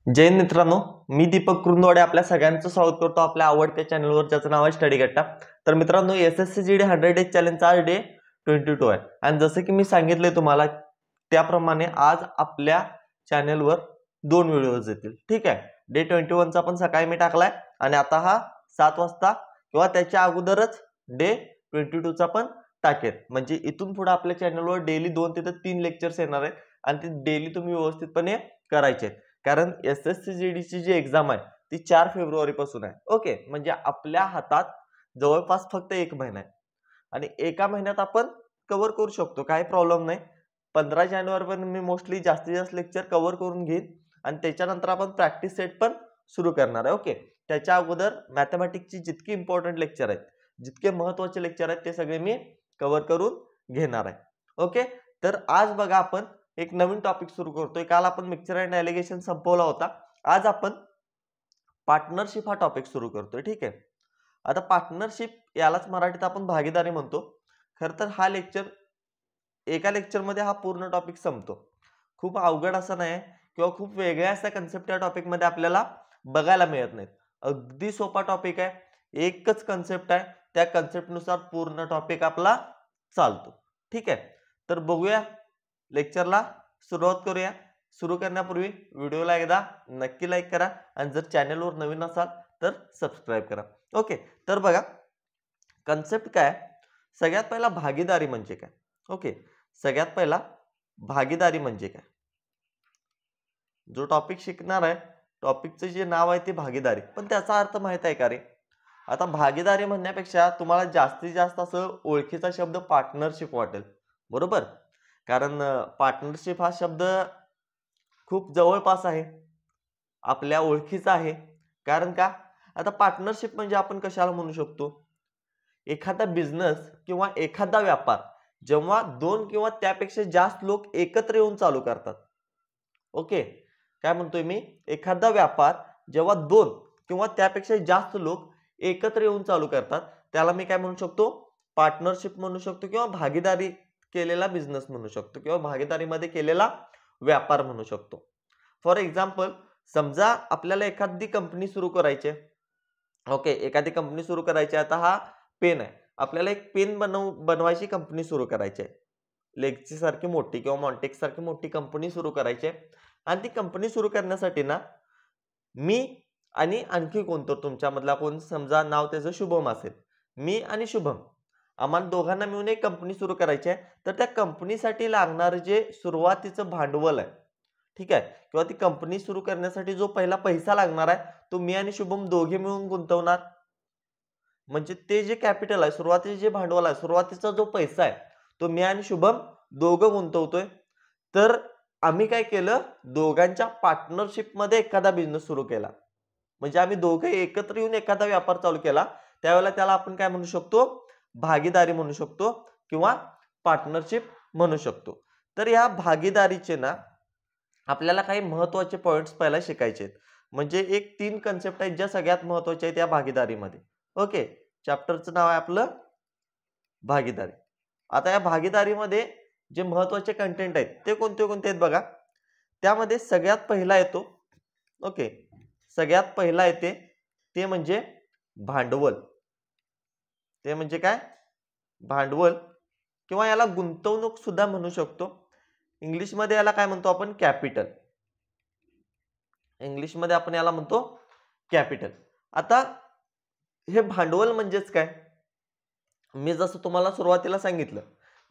जय हिंद मित्रांनो, मी दीपक कुरुंदवाडे आपल्या सगळ्यांचं स्वागत करतो आपल्या आवडत्या चॅनलवर ज्याचं नाव आहे स्टडी गट्टा। तर मित्रांनो, एसएससी जीडी 100 डेज चॅलेंजचा आज डे 22 आहे आणि जसं की मी सांगितले तुम्हाला त्याप्रमाणे आज आपल्या चॅनलवर 2 व्हिडिओज येतील। ठीक आहे, डे 21 चा पण सकाळी मी टाकलाय आणि आता हा 7 वाजता किंवा त्याच्या अगोदरच डे 22 चा पण टाकेल। म्हणजे इथून पुढे आपल्या चॅनलवर डेली 2 ते 3 लेक्चर्स येणार आहेत आणि ते डेली तुम्ही व्यवस्थितपणे करायचे आहेत। कारण एसएससी जीडीची जी एग्जाम आहे ती 4 फेब्रुवारी पासून आहे। ओके, म्हणजे आपल्या हातात जवळपास फक्त 1 महिना आहे आणि एका महिन्यात आपण कव्हर करू शकतो, काही प्रॉब्लेम नाही। 15 जानेवारी पर्यंत मी मोस्टली जास्तीत जास्त लेक्चर कव्हर करून घेईन आणि त्याच्यानंतर आपण प्रॅक्टिस सेट पण सुरू करणार आहे। ओके, त्याच्या अगोदर मॅथमॅटिक्सची जितकी इम्पॉर्टंट लेक्चर आहेत, जितके महत्त्वाचे लेक्चर आहेत ते सगळे मी कव्हर करून घेणार आहे। ओके, तर आज बघा आपण एक नवीन टॉपिक सुरू करतोय। काल आपण मिक्सचर अँड ॲलिगेशन संपवला होता, आज आपण पार्टनरशिप हा टॉपिक सुरू करतोय। ठीक आहे, आता पार्टनरशिप यालाच मराठीत आपण भागीदारी म्हणतो। खरं तर हा लेक्चर एका लेक्चर मध्ये हा पूर्ण टॉपिक संपतो। खूप अवघड असं नाही किंवा खूप वेगळ्या अशा कन्सेप्ट या टॉपिक मध्ये आपल्याला बघायला मिळत नाहीत। अगदी सोपा टॉपिक आहे, एकच कन्सेप्ट आहे, त्या कन्सेप्ट नुसार पूर्ण टॉपिक आपला चालतो। ठीक आहे, तर बघूया लेक्चरला सुरुवात करूया। सुरू करण्यापूर्वी व्हिडिओला एकदा नक्की लाईक करा आणि जर चॅनलवर नवीन असाल तर सबस्क्राइब करा। ओके, तर बघा कन्सेप्ट काय, सगळ्यात पहिला भागीदारी म्हणजे काय। ओके, सगळ्यात पहिला भागीदारी म्हणजे काय, जो टॉपिक शिकणार आहे टॉपिकचं जे नाव आहे ते भागीदारी, पण त्याचा अर्थ माहित आहे का रे? आता भागीदारी म्हणण्यापेक्षा तुम्हाला जास्तीत जास्त असं ओळखीचा शब्द पार्टनरशिप वाटेल, बरोबर? कारण पार्टनरशिप हा शब्द खूप जवळपास आहे, आपल्या ओळखीचा आहे। कारण का, आता पार्टनरशिप म्हणजे आपण कशाला म्हणू शकतो, एखादा बिझनेस किंवा एखादा व्यापार जेव्हा 2 किंवा त्यापेक्षा जास्त लोक एकत्र येऊन चालू करतात। ओके, काय म्हणतोय मी, एखादा व्यापार जेव्हा 2 किंवा त्यापेक्षा जास्त लोक एकत्र येऊन चालू करतात त्याला मी काय म्हणू शकतो, पार्टनरशिप म्हणू शकतो किंवा भागीदारी केलेला बिझनेस म्हणू शकतो किंवा भागीदारीमध्ये केलेला व्यापार म्हणू शकतो। फॉर एक्झाम्पल, समजा आपल्याला एखादी कंपनी सुरू करायची आहे। ओके, एखादी कंपनी सुरू करायची आहे। आता हा पेन आहे, आपल्याला एक पेन बनवायची कंपनी सुरू करायची आहे, लेक्सी सारखी मोठी किंवा मॉन्टेक्स सारखी मोठी कंपनी सुरू करायची आहे। आणि ती कंपनी सुरू करण्यासाठी ना मी आणि आणखी कोणतं तुमच्यामधला कोण, समजा नाव त्याचं शुभम असेल, मी आणि शुभम आम्हाला दोघांना मिळून एक कंपनी सुरू करायची आहे। तर त्या कंपनीसाठी लागणार जे सुरुवातीचं भांडवल आहे, ठीक आहे, किंवा ती कंपनी सुरू करण्यासाठी जो पहिला पैसा लागणार आहे तो मी आणि शुभम दोघे मिळून गुंतवणार। म्हणजे ते जे कॅपिटल आहे, सुरुवातीचे जे भांडवल आहे, सुरुवातीचा जो पैसा आहे तो मी आणि शुभम दोघं गुंतवतोय। तर आम्ही काय केलं, दोघांच्या पार्टनरशिप मध्ये एखादा बिझनेस सुरू केला, म्हणजे आम्ही दोघे एकत्र येऊन एखादा व्यापार चालू केला, त्यावेळेला त्याला आपण काय म्हणू शकतो, भागीदारी म्हणू शकतो किंवा पार्टनरशिप म्हणू शकतो। तर या भागीदारीचे ना आपल्याला काही महत्त्वाचे पॉइंट्स पहिला शिकायचे आहेत। म्हणजे एक 3 कन्सेप्ट आहेत ज्या सगळ्यात महत्त्वाच्या आहेत या भागीदारीमध्ये। ओके, चॅप्टरचं नाव आहे आपलं भागीदारी। आता या भागीदारीमध्ये जे महत्त्वाचे कंटेंट आहेत ते कोणते कोणते आहेत बघा। त्यामध्ये सगळ्यात पहिला येतो, ओके, सगळ्यात पहिला येते ते म्हणजे भांडवल। ते म्हणजे काय, भांडवल किंवा याला गुंतवणूक सुद्धा म्हणू शकतो। इंग्लिश मध्ये याला काय म्हणतो आपण, कॅपिटल। इंग्लिश मध्ये आपण याला म्हणतो कॅपिटल। आता हे भांडवल म्हणजेच काय, मी जसं तुम्हाला सुरुवातीला सांगितलं,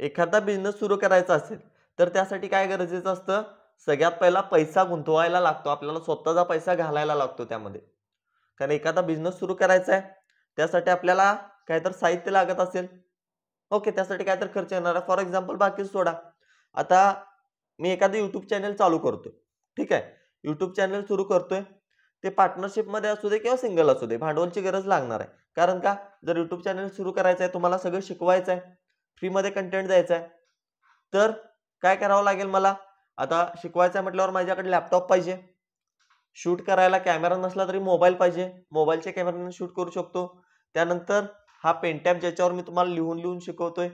एखादा बिझनेस सुरू करायचा असेल तर त्यासाठी काय गरजेचं असतं, सगळ्यात पहिला पैसा गुंतवायला लागतो, आपल्याला स्वतःचा पैसा घालायला लागतो त्यामध्ये। कारण एखादा बिझनेस सुरू करायचा आहे त्यासाठी आपल्याला काहीतरी साहित्य लागत असेल, ओके, त्यासाठी काहीतरी खर्च येणार आहे। फॉर एक्झाम्पल बाकी सोडा, आता मी एखादं युट्यूब चॅनल चालू करतोय, ठीक आहे, युट्यूब चॅनल सुरू करतोय, ते पार्टनरशिप मध्ये असू दे किंवा सिंगल असू दे, भांडवलची गरज लागणार आहे। कारण का, जर युट्यूब चॅनल सुरू करायचं आहे, तुम्हाला सगळं शिकवायचं आहे, फ्री मध्ये कंटेंट द्यायचा आहे, तर काय करावं लागेल मला, आता शिकवायचं आहे म्हटल्यावर माझ्याकडे लॅपटॉप पाहिजे, शूट करायला कॅमेरा नसला तरी मोबाईल पाहिजे, मोबाईलच्या कॅमेऱ्याने शूट करू शकतो। त्यानंतर हा पेनटॅप ज्याच्यावर मी तुम्हाला लिहून लिहून शिकवतोय,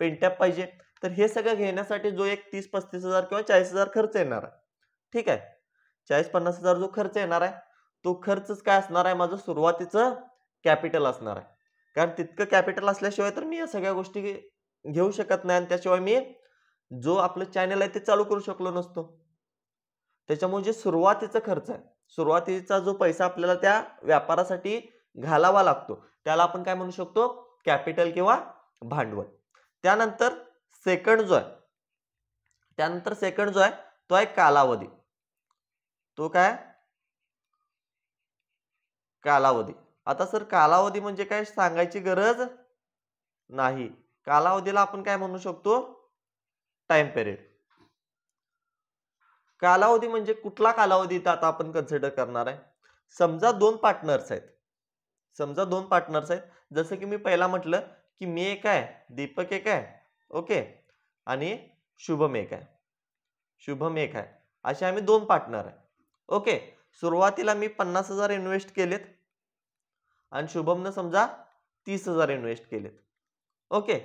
पेनटॅप पाहिजे। तर हे सगळं घेण्यासाठी जो एक 30-35 हजार किंवा 40 हजार खर्च येणार आहे, ठीक आहे। 40-50 हजार जो खर्च येणार आहे तो खर्चच काय असणार आहे, माझं सुरुवातीचं कॅपिटल असणार आहे. कारण तितकं कॅपिटल असल्याशिवाय तर मी या सगळ्या गोष्टी घेऊ शकत नाही आणि त्याशिवाय मी जो आपलं चॅनल आहे ते चालू करू शकलो नसतो. त्याच्यामुळे जे सुरुवातीचा खर्च आहे, सुरुवातीचा जो पैसा आपल्याला त्या व्यापारासाठी घालावा लागतो त्याला आपण काय म्हणू शकतो, कॅपिटल किंवा भांडवल. त्यानंतर सेकंड जो आहे तो आहे कालावधी. तो काय, कालावधी. आता सर कालावधी म्हणजे काय सांगायची गरज नाही. कालावधीला आपण काय म्हणू शकतो, टाइम पिरियड. कालावधी म्हणजे कुठला कालावधी इथं आता आपण कन्सिडर करणार आहे. समजा दोन पार्टनर्स आहेत. जसं की मी पहिला म्हटलं की मी एक आहे, दीपक एक आहे, ओके, आणि शुभम एक आहे. असे आम्ही दोन पार्टनर आहे. ओके, सुरुवातीला मी 50,000 इन्व्हेस्ट केलेत आणि शुभमनं समजा 30,000 इन्व्हेस्ट केलेत. ओके,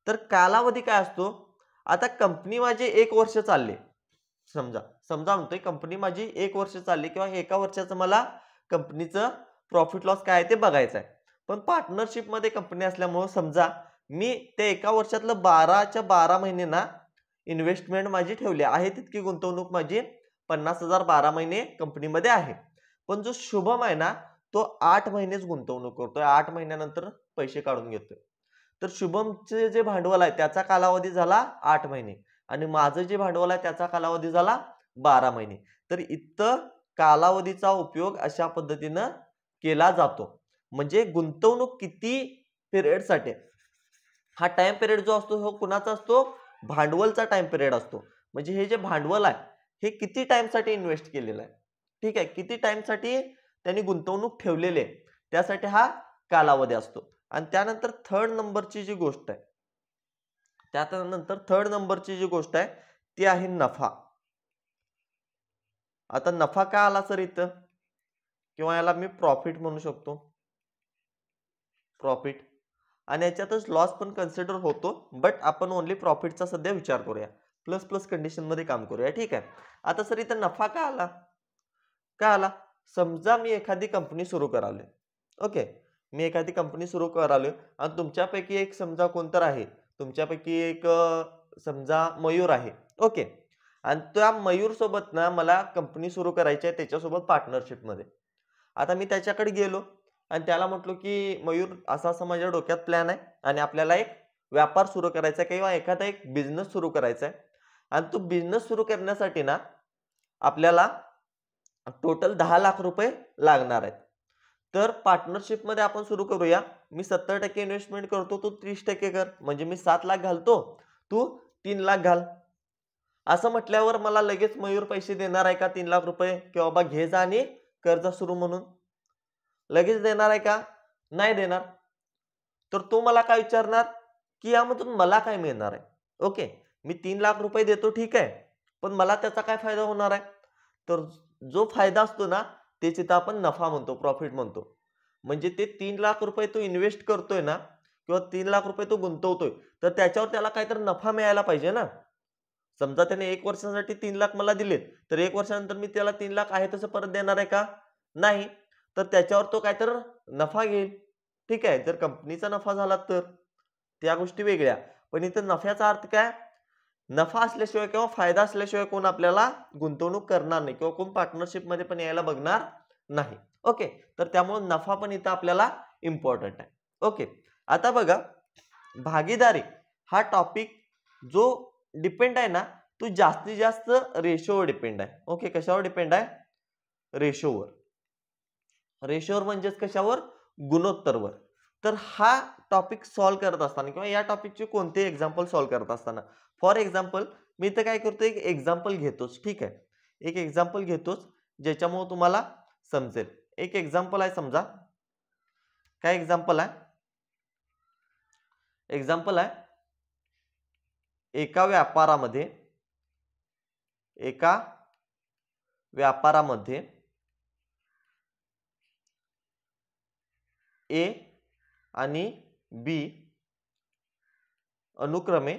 तर कालावधी काय असतो, आता कंपनी माझी 1 वर्ष चालली, समजा म्हणतोय कंपनी माझी 1 वर्ष चालली किंवा 1 वर्षाचं मला कंपनीचं प्रॉफिट लॉस काय आहे ते बघायचं आहे. पण पार्टनरशिप मध्ये कंपनी असल्यामुळे समजा मी ते 1 वर्षातलं 12च्या 12 महिने ना इन्व्हेस्टमेंट माझी ठेवली आहे, तितकी गुंतवणूक माझी 50,000 12 महिने कंपनीमध्ये आहे. पण जो शुभम आहे ना तो 8 महिनेच गुंतवणूक करतोय, 8 महिन्यानंतर पैसे काढून घेतोय. तर शुभमचे जे भांडवल आहे त्याचा कालावधी झाला 8 महिने आणि माझं जे भांडवल आहे त्याचा कालावधी झाला 12 महिने. तर इथं कालावधीचा उपयोग अशा पद्धतीनं केला जातो. म्हणजे गुंतवणूक किती पिरियडसाठी, हा टाइम पिरियड जो असतो तो कुणाचा असतो, भांडवलचा टाइम पिरियड असतो. म्हणजे हे जे भांडवल आहे हे किती टाइम साठी इन्व्हेस्ट केलेलं आहे, ठीक आहे, किती टाइम साठी त्यांनी गुंतवणूक ठेवलेली आहे त्यासाठी हा कालावधी असतो. आणि त्यानंतर थर्ड नंबरची जी गोष्ट आहे ती आहे नफा. आता नफा का आला सर इथं, किंवा याला मी प्रॉफिट म्हणू शकतो, प्रॉफिट. आणि याच्यातच लॉस पण कन्सिडर होतो, बट आपण ओनली प्रॉफिटचा सध्या विचार करूया, प्लस प्लस कंडिशन मध्ये काम करूया, ठीक आहे. आता सर इथं नफा का आला, समजा मी एखादी कंपनी सुरू करालोय, ओके, मी एखादी कंपनी सुरू करालोय आणि तुमच्यापैकी एक समजा कोणतर आहे, तुमच्यापैकी एक समजा मयूर आहे, ओके, आणि त्या मयूर सोबत ना मला कंपनी सुरू करायची आहे त्याच्यासोबत पार्टनरशिप मध्ये. आता मी त्याच्याकडे गेलो आणि त्याला म्हटलो की मयूर असा असा माझ्या डोक्यात प्लॅन आहे आणि आपल्याला एक व्यापार सुरू करायचा आहे किंवा एखादा एक बिझनेस सुरू करायचा आहे आणि तो बिझनेस सुरू करण्यासाठी ना आपल्याला टोटल 10 लाख रुपये लागणार आहेत. तर पार्टनरशिप मध्ये आपण सुरू करूया, मी 70% इन्व्हेस्टमेंट करतो, तू 30% कर, म्हणजे मी 7 लाख घालतो, तू 3 लाख घाल. असं म्हटल्यावर मला लगेच मयूर पैसे देणार आहे का 3 लाख रुपये, की बाबा घे जा आणि कर्ज सुरू म्हणून लगेच देणार आहे का, नाही देणार. तर तो मला काय विचारणार की यामधून मला काय मिळणार आहे. ओके, मी 3 लाख रुपये देतो, ठीक आहे, पण मला त्याचा काय फायदा होणार आहे. तर जो फायदा असतो ना त्याची तर आपण नफा म्हणतो, प्रॉफिट म्हणतो. म्हणजे ते 3 लाख रुपये तो इन्व्हेस्ट करतोय ना किंवा 3 लाख रुपये तो गुंतवतोय, तर त्याच्यावर त्याला काहीतरी नफा मिळायला पाहिजे ना. समजा त्याने 1 वर्षासाठी 3 लाख मला दिलेत, तर 1 वर्षानंतर मी त्याला 3 लाख आहे तसं परत देणार आहे का, नाही. तर त्याच्यावर तो काहीतरी नफा घेईल, ठीक आहे. जर कंपनीचा नफा झाला तर त्या गोष्टी वेगळ्या, पण इथं नफ्याचा अर्थ काय, नफा असल्याशिवाय किंवा फायदा असल्याशिवाय कोण आपल्याला गुंतवणूक करणार नाही किंवा कोण पार्टनरशिप मध्ये पण यायला बघणार नाही. ओके, तर त्यामुळे नफा पण इथं आपल्याला इम्पॉर्टंट आहे. ओके, आता बघा, भागीदारी हा टॉपिक जो डिपेंड आहे ना तो जास्तीत जास्त रेशोवर डिपेंड आहे. ओके, कशावर डिपेंड आहे, रेशोवर म्हणजेच कशावर, गुणोत्तरवर. तर हा टॉपिक सॉल्व्ह करत असताना किंवा या टॉपिकचे कोणते एक्झाम्पल सॉल्व्ह करत असताना, फॉर एक्झाम्पल मी इथं काय करतो, एक एक्झाम्पल घेतोच, ठीक आहे, एक एक्झाम्पल घेतोच ज्याच्यामुळे तुम्हाला समजेल. एक एक्झाम्पल आहे, समजा काय एक्झाम्पल आहे, एका व्यापारामध्ये ए आणि बी अनुक्रमे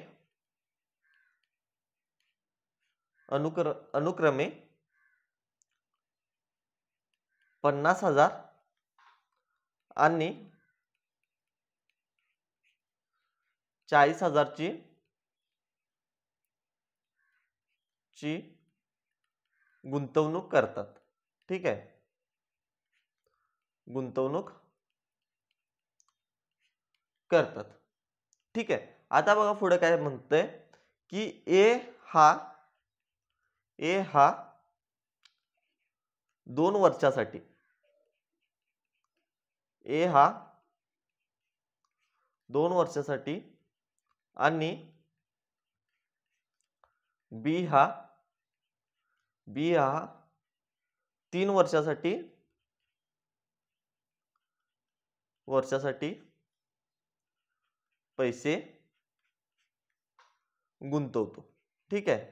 50,000 आणि 40,000 ची गुंतवणूक करतात. ठीक आहे, गुंतवणूक करतात. ठीक आहे, आता बघा पुढे काय म्हणतंय की ए हा 2 वर्षासाठी, ए हा 2 वर्षासाठी आणि बी हा 3 वर्षासाठी पैसे गुंतवतो. ठीक आहे,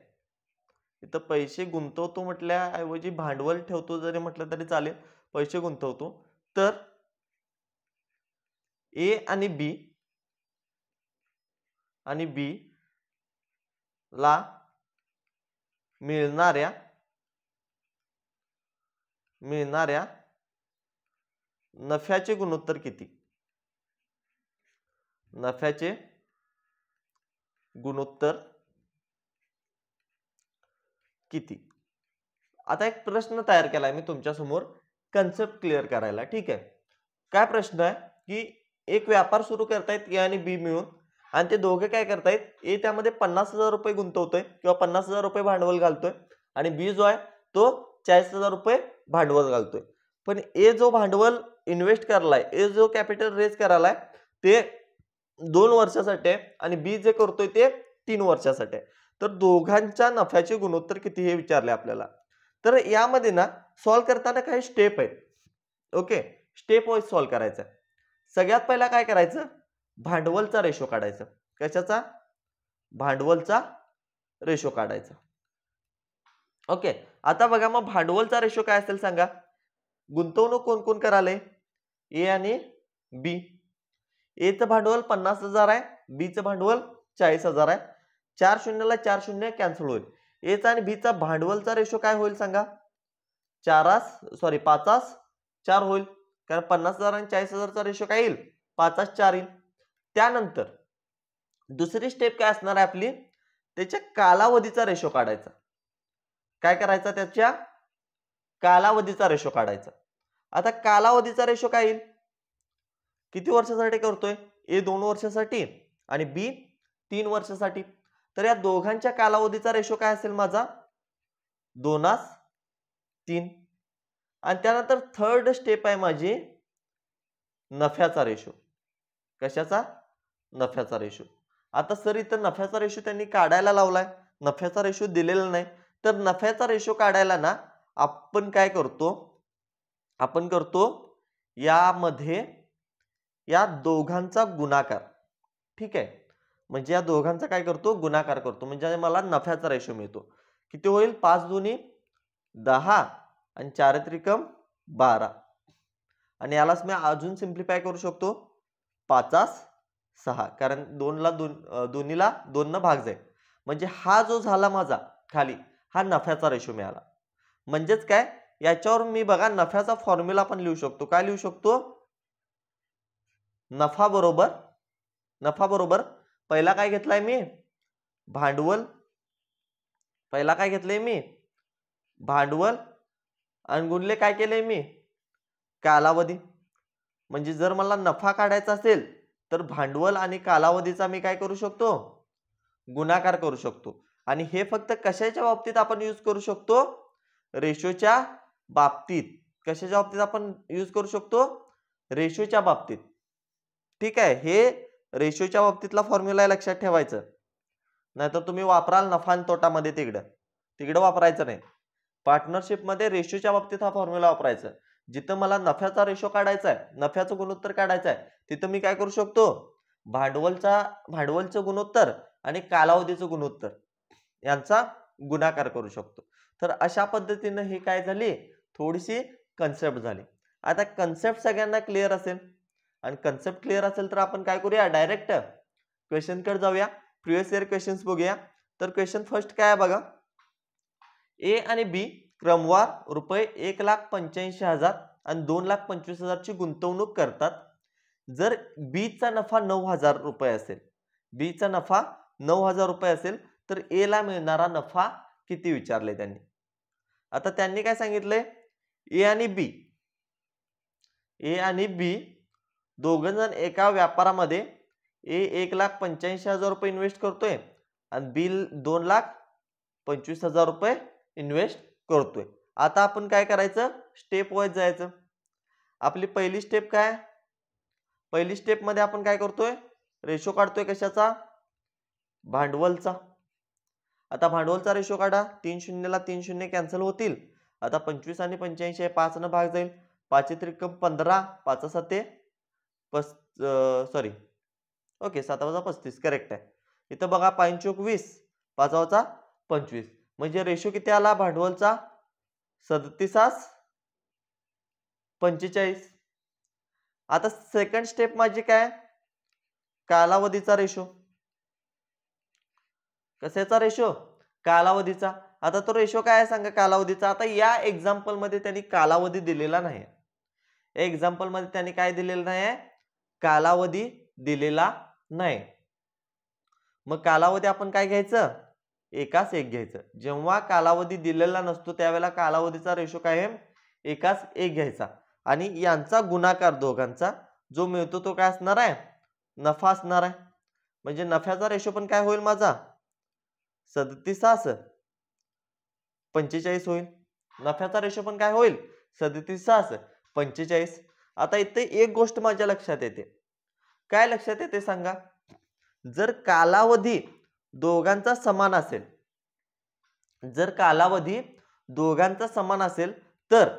इथं पैसे गुंतवतो म्हटल्याऐवजी भांडवल ठेवतो जरी म्हटलं तरी चालेल, पैसे गुंतवतो. तर ए आणि बी ला मिळणाऱ्या नफ्याचे गुणोत्तर किती? नफ्याचे गुणोत्तर किती? आता एक प्रश्न तयार केलाय मी तुमच्या समोर कन्सेप्ट क्लिअर करायला. ठीक आहे, काय प्रश्न आहे की एक व्यापार सुरू करतायत ए आणि बी मिळून, आणि ते दोघे काय करतायत, ए त्यामध्ये 50,000 रुपये गुंतवतोय किंवा 50,000 रुपये भांडवल घालतोय आणि बी जो आहे तो 40,000 रुपये भांडवल घालतोय. पण ए जो भांडवल इन्व्हेस्ट करायलाय, ए जो कॅपिटल रेज करायलाय ते 2 वर्षासाठी आहे आणि बी जे करतोय ते 3 वर्षासाठी आहे. तर दोघांच्या नफ्याचे गुणोत्तर किती हे विचारले आपल्याला. तर यामध्ये ना सॉल्व करताना काही स्टेप आहेत. ओके, स्टेप वाईज सॉल्व करायचं. सगळ्यात पहिला काय करायचं, भांडवलचा रेशो काढायचा. कशाचा? भांडवलचा रेशो काढायचा. ओके, आता बघा मग भांडवलचा रेशो काय असेल सांगा. गुंतवणूक कोण कोण कराले, ए आणि बी. ए चं भांडवल 50,000 आहे, बी चं भांडवल 40,000 आहे. 4 शून्याला 4 शून्य कॅन्सल होईल. ए चा आणि बी चा भांडवलचा रेशो काय होईल सांगा. 5:4 होईल, कारण 50,000 आणि 40,000 चा रेशो काय येईल, 5:4 येईल. त्यानंतर दुसरी स्टेप काय असणार आहे आपली, त्याच्या कालावधीचा रेशो काढायचा. काय करायचा, त्याच्या कालावधीचा रेशो काढायचा. आता कालावधीचा रेशो काय येईल, किती वर्षासाठी करतोय, ए 2 वर्षासाठी आणि बी 3 वर्षासाठी. तर या दोघांच्या कालावधीचा रेशो काय असेल माझा, 2:3. आणि त्यानंतर थर्ड स्टेप आहे माझी नफ्याचा रेशो. कशाचा? नफ्याचा रेशो. आता सर इथं नफ्याचा रेशो त्यांनी काढायला लावलाय, नफ्याचा रेशो दिलेला नाही. तर नफ्याचा रेशो काढायला ना आपण काय करतो, यामध्ये या दोघांचा गुणाकार. ठीक आहे, म्हणजे या दोघांचा काय करतो, गुणाकार करतो, म्हणजे मला नफ्याचा रेशो मिळतो. किती होईल, 5 दुनी 10 आणि 4 त्रिकम 12. आणि यालाच मी अजून सिम्प्लिफाय करू शकतो, 5:6, कारण दोन्हीला 2 न भाग जाईल. म्हणजे हा जो झाला माझा खाली, हा नफ्याचा रेशो मिळाला. म्हणजेच काय, याच्यावर मी बघा नफ्याचा फॉर्म्युला पण लिहू शकतो. काय लिहू शकतो, नफा बरोबर पहिला काय घेतलाय मी, भांडवल. पहिला काय घेतलंय मी, भांडवल, आणि गुणले काय केलंय मी, कालावधी. म्हणजे जर मला नफा काढायचा असेल तर भांडवल आणि कालावधीचा मी काय करू शकतो, गुणाकार करू शकतो. आणि हे फक्त कशाच्या बाबतीत आपण यूज करू शकतो, रेशोच्या बाबतीत. कशाच्या बाबतीत आपण यूज करू शकतो, रेशोच्या बाबतीत. ठीक आहे, हे रेशोच्या बाबतीतला फॉर्म्युला लक्षात ठेवायचं. नाहीतर तुम्ही वापराल नफा आणि तोटा मध्ये, तिकडे वापरायचं नाही. पार्टनरशिप मध्ये रेशोच्या बाबतीत हा फॉर्म्युला वापरायचा. जिथं मला नफ्याचा रेशो काढायचा आहे, नफ्याचं गुणोत्तर काढायचं आहे, तिथं मी काय करू शकतो, भांडवलचं गुणोत्तर आणि कालावधीचं गुणोत्तर यांचा गुणाकार करू शकतो. तर अशा पद्धतीने ही काय झाली, थोडीशी कन्सेप्ट झाली. आता कन्सेप्ट सगळ्यांना क्लिअर असेल, आणि कन्सेप्ट क्लिअर असेल तर आपण काय करूया, डायरेक्ट क्वेश्चन कडे जाऊया. प्रिव्हियस इयर क्वेश्चन्स बघूया. तर क्वेश्चन फर्स्ट काय आहे बघा, ए आणि बी क्रमवार ₹1,85,000 आणि 2,25,000ची गुंतवणूक करतात. जर बी चा नफा 9,000 रुपये असेल, बी चा नफा 9,000 रुपये असेल, तर ए ला मिळणारा नफा किती विचारले त्यांनी. आता त्यांनी काय सांगितलंय, ए आणि बी दोघं जण एका व्यापारामध्ये ए 1,85,000 रुपये इन्व्हेस्ट करतोय आणि बी 2,25,000 रुपये इन्व्हेस्ट करतोय. आता आपण काय करायचं, स्टेप वाईज जायचं. आपली पहिली स्टेप काय, पहिली स्टेप मध्ये आपण काय करतोय, रेशो काढतोय कशाचा, भांडवलचा. आता भांडवलचा रेशो काढा, 3 शून्यला 3 शून्य कॅन्सल होतील. आता 25 आणि 85 5 न भाग जाईल, 5 त्रिकम 15, 5 7 सॉरी ओके 7 वजा 35 करेक्ट आहे. इथं बघा 5 चौक 20, 5 वजा 25, म्हणजे रेशो किती आला भांडवलचा 37:45. आता सेकंड स्टेप माझी काय, कालावधीचा रेशो. कशाचा रेशो, कालावधीचा. आता तो रेशो काय आहे सांगा, कालावधीचा. आता या एक्झाम्पल मध्ये त्यांनी कालावधी दिलेला नाही, या एक्झाम्पल मध्ये त्यांनी काय दिलेलं नाही, कालावधी दिलेला नाही. मग कालावधी आपण काय घ्यायचं, एकास एक घ्यायचं. जेव्हा कालावधी दिलेला नसतो त्यावेळेला कालावधीचा रेशो काय आहे, एकास एक घ्यायचा. आणि यांचा गुणाकार दोघांचा जो मिळतो तो काय असणार आहे, नफा असणार आहे. म्हणजे नफ्याचा रेशो पण काय होईल माझा 37:45 होईल. नफ्याचा रेशो पण काय होईल 37:45. आता इथे एक गोष्ट माझ्या लक्षात येते, काय लक्षात येते सांगा, जर कालावधी दोघांचा समान असेल, जर कालावधी दोघांचा समान असेल तर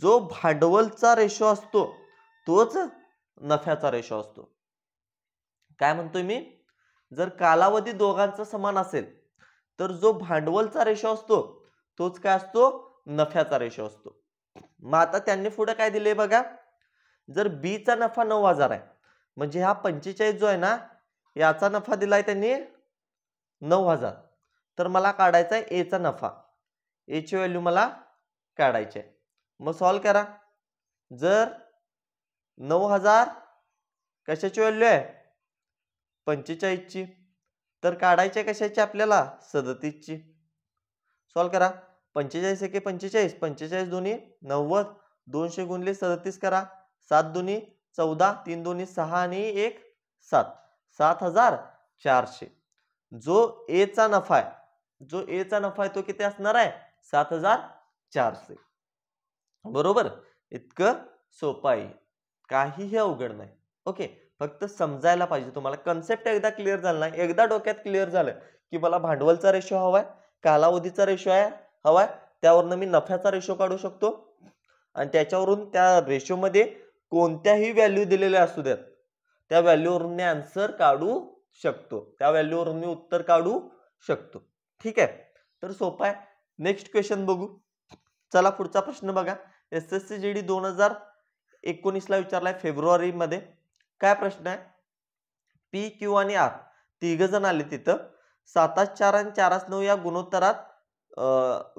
जो भांडवलचा रेशो असतो तोच नफ्याचा रेशो असतो. काय म्हणतोय मी, जर कालावधी दोघांचा समान असेल तर जो भांडवलचा रेशो असतो तोच काय असतो, नफ्याचा रेशो असतो. मग आता त्यांनी पुढे काय दिले बघा, जर बी चा नफा 9,000 आहे, म्हणजे हा 45 जो आहे ना याचा नफा दिलाय त्यांनी 9,000, तर मला काढायचा आहे ए चा नफा. ए ची व्हॅल्यू मला काढायची आहे. मग सॉल्व करा. जर 9,000 कशाची व्हॅल्यू आहे 45 ची, तर काढायचे कशाची आपल्याला 37 ची. सॉल्व करा. 45 एके 45, 45 दोन्ही 90, 200 गुणिले 37 करा, 7 दोन्ही 14, 3 दोन्ही 6 आणि 1 7, 7,400. जो ए चा नफा आहे, जो ए चा नफा आहे तो किती असणार आहे 7,400. बरोबर, इतकं सोपं आहे, काहीही अवघड नाही. ओके, फक्त समजायला पाहिजे तुम्हाला. कन्सेप्ट एकदा क्लिअर झाला नाही, एकदा डोक्यात क्लिअर झालं की मला भांडवलचा रेशो हवाय, कालावधीचा रेशो आहे हवाय, त्यावरून मी नफ्याचा रेशो काढू शकतो आणि त्याच्यावरून त्या रेशो मध्ये कोणत्याही व्हॅल्यू दिलेल्या असू द्यात त्या व्हॅल्यूवरून मी आन्सर काढू शकतो, त्या व्हॅल्यूवरून मी उत्तर काढू शकतो. ठीक आहे, तर सोपं आहे. नेक्स्ट क्वेश्चन बघू. चला पुढचा प्रश्न बघा. एसएससी जीडी 2019 ला विचारलाय फेब्रुवारी मध्ये. काय प्रश्न आहे, पी क्यू आणि आर तिघ जण आले तिथं 7-4 आणि 4-9 या गुणोत्तरात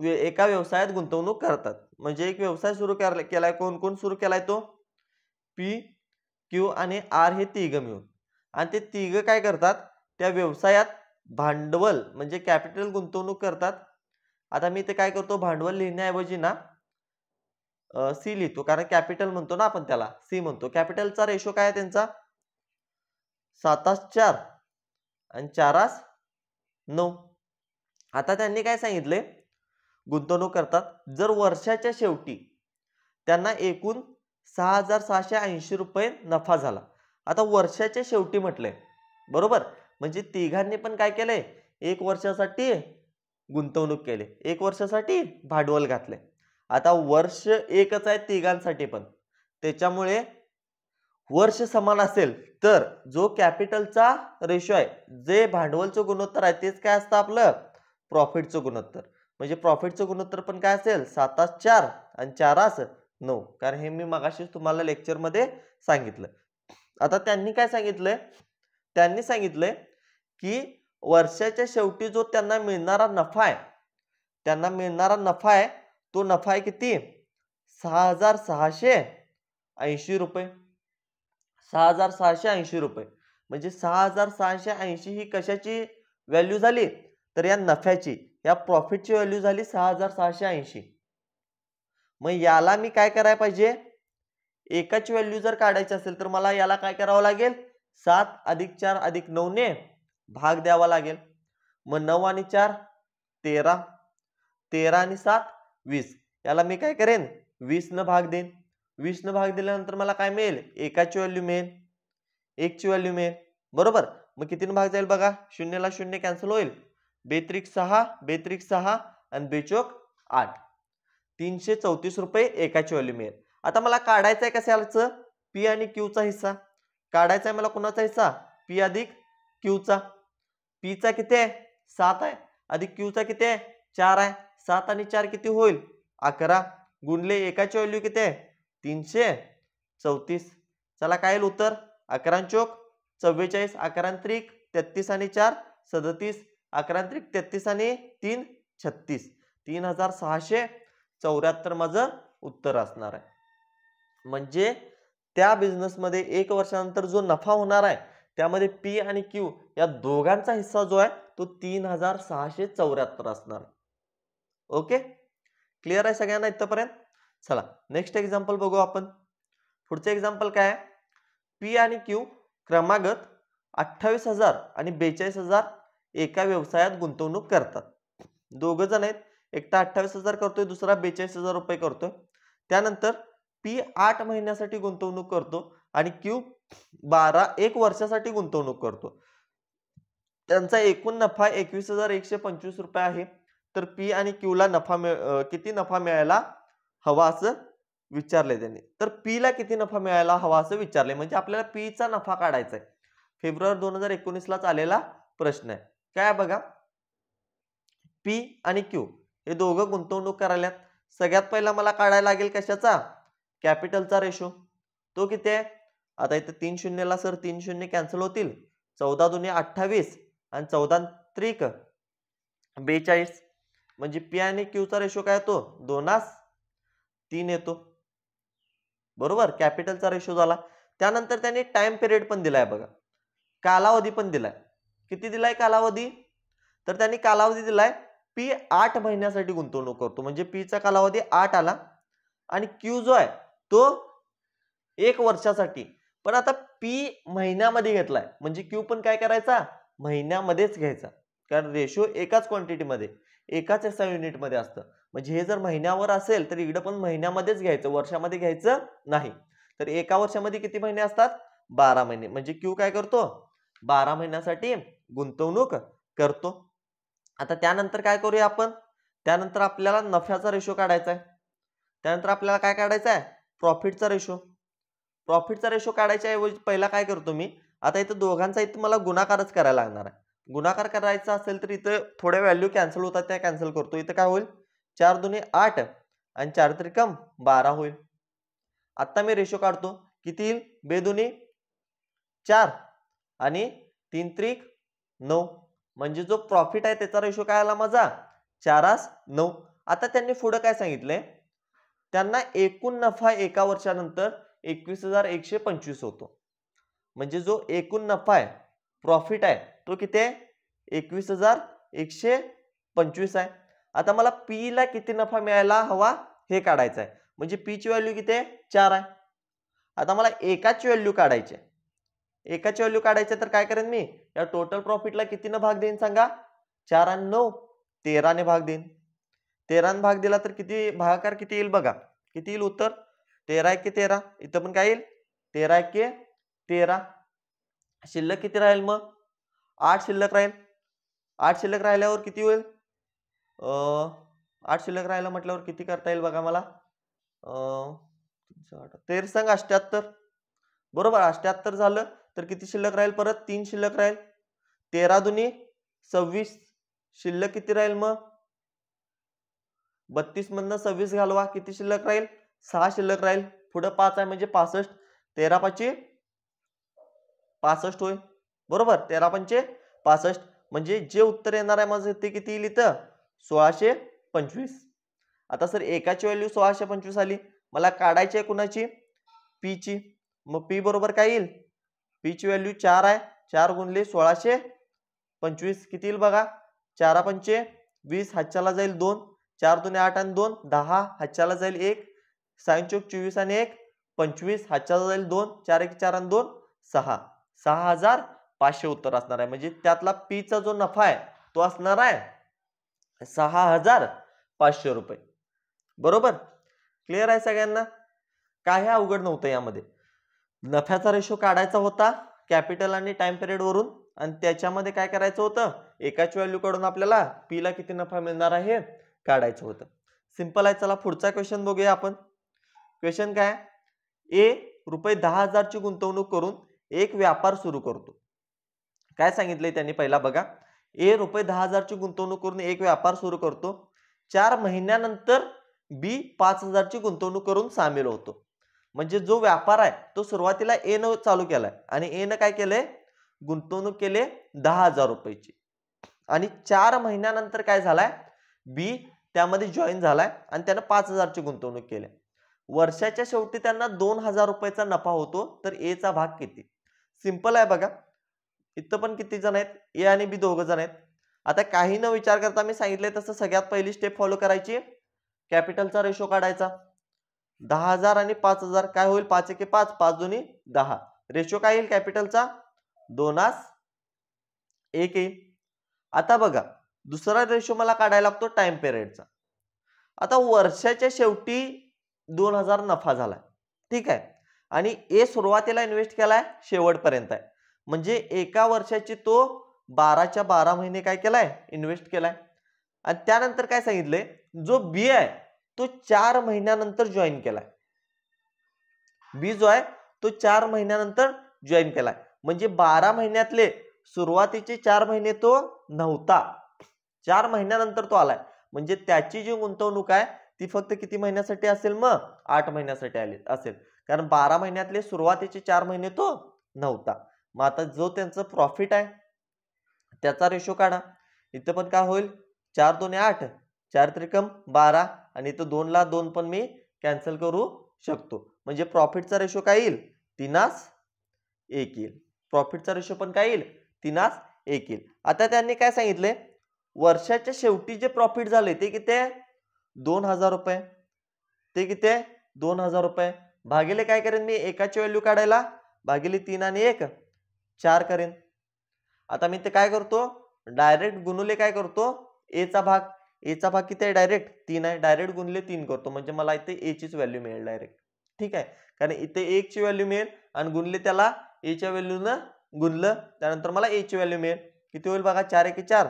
एका व्यवसायात गुंतवणूक करतात. म्हणजे एक व्यवसाय सुरू केलाय, कोण कोण सुरू केलाय तो, पी क्यू आणि आर हे तिघ मिळून. आणि ते तिघ काय करतात, त्या व्यवसायात भांडवल म्हणजे कॅपिटल गुंतवणूक करतात. आता मी ते काय करतो, भांडवल लिहिण्याऐवजी ना सी लिहितो, कारण कॅपिटल म्हणतो ना आपण त्याला, सी म्हणतो. कॅपिटलचा रेशो काय आहे त्यांचा 7-4 आणि 4-9. आता त्यांनी काय सांगितले, गुंतवणूक करतात जर वर्षाच्या शेवटी त्यांना एकूण 6,680 रुपये नफा झाला. आता वर्षाच्या शेवटी म्हटलंय, बरोबर, म्हणजे तिघांनी पण काय केलंय, 1 वर्षासाठी गुंतवणूक केली, 1 वर्षासाठी भांडवल घातले. आता वर्ष एकच आहे तिघांसाठी पण, त्याच्यामुळे वर्ष समान असेल तर जो कॅपिटलचा रेशो आहे, जे भांडवलचं गुणोत्तर आहे तेच काय असतं आपलं प्रॉफिटचं गुणोत्तर. म्हणजे प्रॉफिटचं गुणोत्तर पण काय असेल 7-4 आणि 4-9, कारण हे मी मगाशीच तुम्हाला लेक्चर मध्ये सांगितलं. आता त्यांनी काय सांगितलंय, त्यांनी सांगितलंय की वर्षाच्या शेवटी जो त्यांना मिळणारा नफा आहे, त्यांना मिळणारा नफा आहे तो नफा आहे किती 6,680 रुपये. 6,680 रुपये म्हणजे 6,680 ही कशाची व्हॅल्यू झाली, तर या नफ्याची, या प्रॉफिटची व्हॅल्यू झाली 6,680. मग याला मी काय करायला पाहिजे, एकाची व्हॅल्यू जर काढायची असेल तर मला याला काय करावं लागेल, 7 + 4 + 9 ने भाग द्यावा लागेल. मग 9 आणि 4 13, 13 आणि 7 20. याला मी काय करेन, 20 न भाग देईन. 20 न भाग दिल्यानंतर मला काय मिळेल, एकाची व्हॅल्यू मिळेल, 1 ची व्हॅल्यू मिळेल. बरोबर. मग कितीने भाग जाईल बघा, 0 ला 0 कॅन्सल होईल. 2 × 6, 2 × 6 आणि 2 × 8. 334 रुपये एकाची व्हॅल्यू मिळेल. आता मला काढायचं आहे कशाचं, पी आणि क्यूचा हिस्सा काढायचा आहे मला. कोणाचा हिस्सा, पी अधिक क्यूचा. पीचा किती आहे, 7 आहे, अधिक क्यूचा किती आहे, 4 आहे. 7 आणि 4 किती होईल, 11, गुणले एकाची व्हॅल्यू किती आहे, 334. चला काय येईल उत्तर, 11 चोक 44, 11 त्रिक 33 आणि 4 37, 11 त्रिक 33 आणि 3 36. 3,674 माझं उत्तर असणार आहे. म्हणजे त्या बिझनेसमध्ये 1 वर्षानंतर जो नफा होणार आहे त्यामध्ये पी आणि क्यू या दोघांचा हिस्सा जो आहे तो 3,674 असणार. ओके, क्लिअर आहे सगळ्यांना इथपर्यंत. चला नेक्स्ट एक्झाम्पल बघू आपण. पुढचं एक्झाम्पल काय आहे, पी आणि क्यू क्रमागत 28,000 आणि 42,000 एका व्यवसायात गुंतवणूक करतात. दोघ जण आहेत, एकटा 28,000 करतोय, दुसरा 42,000 रुपये करतोय. त्यानंतर पी 8 महिन्यासाठी गुंतवणूक करतो आणि क्यू 1 वर्षासाठी गुंतवणूक करतो. त्यांचा एकूण नफा 21,125 रुपये आहे. तर पी आणि क्यू ला किती नफा मिळायला हवा असं विचारले त्यांनी. तर पी ला किती नफा मिळायला हवा असं विचारले, म्हणजे आपल्याला पी चा नफा काढायचा आहे. फेब्रुवारी 2019 ला आलेला प्रश्न आहे. काय बघा, पी आणि क्यू हे दोघं गुंतवणूक करायला. सगळ्यात पहिला मला काढायला लागेल कशाचा, कॅपिटलचा रेशो. तो किती आहे, आता इथे 3 शून्यला सर 3 शून्य कॅन्सल होतील. 14 दुने 28 आणि 14 त्रिक 42. म्हणजे पी आणि क्यू चा रेशो काय येतो, 2:3 येतो. बरोबर, कॅपिटलचा रेशो झाला. त्यानंतर त्यांनी टाइम पिरियड पण दिलाय बघा, कालावधी पण दिलाय. किती दिलाय कालावधी, तर त्यांनी कालावधी दिलाय पी 8 महिन्यासाठी गुंतवणूक करतो, म्हणजे पी चा कालावधी 8 आला आणि क्यू जो आहे तो 1 वर्षासाठी. पण आता पी महिन्यामध्ये घेतलाय म्हणजे क्यू पण काय करायचा, महिन्यामध्येच घ्यायचा. कारण रेशो एकाच क्वांटिटीमध्ये, एकाच एसआय युनिट मध्ये असतं. म्हणजे हे जर महिन्यावर असेल तर इकडे पण महिन्यामध्येच घ्यायचं, वर्षामध्ये घ्यायचं नाही. तर एका वर्षामध्ये किती महिने असतात, 12 महिने. म्हणजे क्यू काय करतो, 12 महिन्यासाठी गुंतवणूक करतो. आता त्यानंतर काय करूया आपण, त्यानंतर आपल्याला नफ्याचा रेशो काढायचा आहे. त्यानंतर आपल्याला काय काढायचा आहे, प्रॉफिटचा रेशो. प्रॉफिटचा रेशो काढायच्या ऐवजी पहिला काय करतो मी, आता इथं दोघांचा इथं मला गुणाकारच करायला लागणार आहे. गुणाकार करायचा असेल तर इथं थोड्या व्हॅल्यू कॅन्सल होतात, त्या कॅन्सल करतो. इथं काय होईल, 4 दुने 8 आणि 4 त्रिकम 12 होईल. आता मी रेशो काढतो, किती येईल, 2 दुने 4 आणि 3 त्रिक 9. म्हणजे जो प्रॉफिट आहे त्याचा रेशो काय आला माझा, 4:9. आता त्यांनी पुढे काय सांगितलंय, त्यांना एकूण नफा एका वर्षानंतर 21,125 होतो. म्हणजे जो एकूण नफा आहे, प्रॉफिट आहे, तो किती आहे, 21,125 आहे. आता मला पी ला किती नफा मिळायला हवा हे काढायचं आहे. म्हणजे पी ची व्हॅल्यू किती आहे, 4 आहे. आता मला एकाची व्हॅल्यू काढायची आहे. एकाची व्हॅल्यू काढायची तर काय करेन मी, या टोटल प्रॉफिटला कितीने भाग देईन सांगा, 4 आणि 9 13 ने भाग देईन. 13 ने भाग दिला तर किती, भागाकार किती येईल बघा, किती येईल उत्तर, 13 × 13. इथं पण काय येईल, 13 × 13. शिल्लक किती राहील मग, 8 शिल्लक राहील. 8 शिल्लक राहिल्यावर किती होईल, 8 शिल्लक राहिला म्हटल्यावर किती करता येईल बघा मला, 13 संग 78. बरोबर, 78 झालं तर किती शिल्लक राहील, परत 3 शिल्लक राहील. 13 दुनी 26, शिल्लक किती राहील मग, 32 मधनं 26 घालवा, किती शिल्लक राहील, 6 शिल्लक राहील. पुढे 5 आहे म्हणजे 65. 13 × 5 = 65 होईल. बरोबर, 13 × 5 = 65. म्हणजे जे उत्तर येणार आहे माझं ते किती येईल इथं, 1625. आता सर एकाची व्हॅल्यू 1625 आली, मला काढायची आहे कुणाची, पी ची. मग पी बरोबर काय येईल, पी ची व्हॅल्यू 4 आहे, 4 गुणले 1625 किती येईल बघा, 4 पंचे 20, हातच्याला जाईल 2, 4 दुने 8 आणि 2 10, हातच्याला जाईल 1, 6 चोक 24 आणि 1 25, हातच्याला जाईल 2, 4 1 4 आणि 2 6, 6500 उत्तर असणार आहे. म्हणजे त्यातला पी चा जो नफा आहे तो असणार आहे 6500 रुपये. बरोबर, क्लिअर आहे सगळ्यांना, काही अवघड नव्हतं यामध्ये. नफ्याचा रेशो काढायचा होता कॅपिटल आणि टाइम पिरियड वरून, आणि त्याच्यामध्ये काय करायचं होतं, एकाच व्हॅल्यू कडून आपल्याला पी ला किती नफा मिळणार आहे हे काढायचं होतं. सिंपल आहे. चला पुढचा क्वेश्चन बघूया आपण. क्वेश्चन काय, ए रुपये 10,000 ची गुंतवणूक करून एक व्यापार सुरू करतो. काय सांगितलंय त्यांनी पहिला बघा, ए रुपये 10,000 ची गुंतवणूक करून एक व्यापार सुरू करतो. 4 महिन्यानंतर बी 5,000 ची गुंतवणूक करून सामील होतो. म्हणजे जो व्यापार आहे तो सुरुवातीला ए न चालू केलाय आणि ए न काय केलंय, गुंतवणूक केले 10,000 रुपयाची, आणि 4 महिन्यानंतर काय झालाय, बी त्यामध्ये जॉईन झालाय आणि त्यानं 5,000 ची गुंतवणूक केली. वर्षाच्या शेवटी त्यांना 2,000 रुपयाचा नफा होतो, तर ए चा भाग किती. सिंपल आहे बघा, इथं पण किती जण आहेत, ए आणि बी दोघ जण आहेत. आता काही न विचार करता मी सांगितलंय तसं सगळ्यात पहिली स्टेप फॉलो करायची, कॅपिटलचा रेशो काढायचा. 10,000 आणि 5,000 काय होईल, 5 एके 5, 5 दोन्ही 10, रेशो काय येईल कॅपिटलचा 2:1 येईल. आता बघा दुसरा रेशो मला काढायला लागतो टाइम पिरियडचा. आता वर्षाच्या शेवटी 2,000 नफा झालाय, ठीक आहे, आणि ए सुरुवातीला इन्व्हेस्ट केलाय शेवटपर्यंत आहे, म्हणजे एका वर्षाची तो 12च्या 12 महिने काय केलाय, इन्व्हेस्ट केलाय. आणि त्यानंतर काय सांगितलंय, जो बी आहे तो 4 महिन्यानंतर जॉईन केलाय. बी जो आहे तो 4 महिन्यानंतर जॉईन केलाय, म्हणजे 12 महिन्यातले सुरुवातीचे 4 महिने तो नव्हता, 4 महिन्यानंतर तो आलाय. म्हणजे त्याची जी गुंतवणूक आहे ती फक्त किती महिन्यासाठी असेल, मग 8 महिन्यासाठी असेल, कारण 12 महिन्यातले सुरुवातीचे 4 महिने तो नव्हता. मग आता जो त्यांचं प्रॉफिट आहे त्याचा रेशो काढा. इथं पण काय होईल, 4 दोन्ही 8, 4 त्रिकम 12, आणि इथं 2 ला 2 पण मी कॅन्सल करू शकतो. म्हणजे प्रॉफिटचा रेशो काय येईल, 3:1 येईल. प्रॉफिटचा रेशो पण काय येईल, 3:1 येईल. आता त्यांनी काय सांगितले, वर्षाच्या शेवटी जे प्रॉफिट झाले ते किती आहे, 2,000 रुपये. ते किती आहे, 2,000 रुपये. भागिले काय करेन मी, एकाची व्हॅल्यू काढायला भागिले 3 आणि 1 4 करेन. आता मी ते काय करतो, डायरेक्ट गुणुले काय करतो, ए चा भाग. ए चा भाग किती आहे, डायरेक्ट 3 आहे, डायरेक्ट गुणले 3 करतो, म्हणजे मला इथे ए चीच व्हॅल्यू मिळेल डायरेक्ट. ठीक आहे, कारण इथे 1 ची व्हॅल्यू मिळेल आणि गुणले त्याला ए च्या व्हॅल्यूनं गुणलं, त्यानंतर मला ए ची व्हॅल्यू मिळेल. किती होईल बघा, 4 एके 4,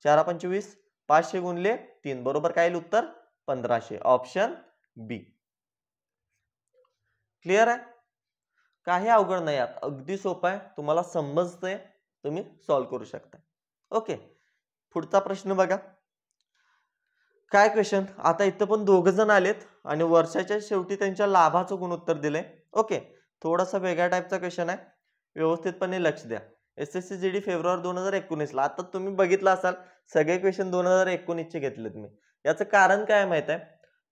4 25, 500 गुणले 3, बरोबर काय येईल उत्तर 1,500, ऑप्शन बी. क्लिअर आहे, काही अवघड नाही, अगदी सोपं आहे, तुम्हाला समजतंय, तुम्ही सॉल्व्ह करू शकता. ओके, पुढचा प्रश्न बघा. काय क्वेश्चन, आता इथं पण दोघ जण आलेत आणि वर्षाच्या शेवटी त्यांच्या लाभाचं गुणोत्तर दिलंय. ओके, थोडासा वेगळ्या टाईपचा क्वेश्चन आहे, व्यवस्थितपणे लक्ष द्या. एसएससी जीडी फेब्रुवारी 2019 ला. आता तुम्ही बघितलं असाल सगळे क्वेश्चन 2019 चे घेतलेत मी. याचं कारण काय माहित आहे,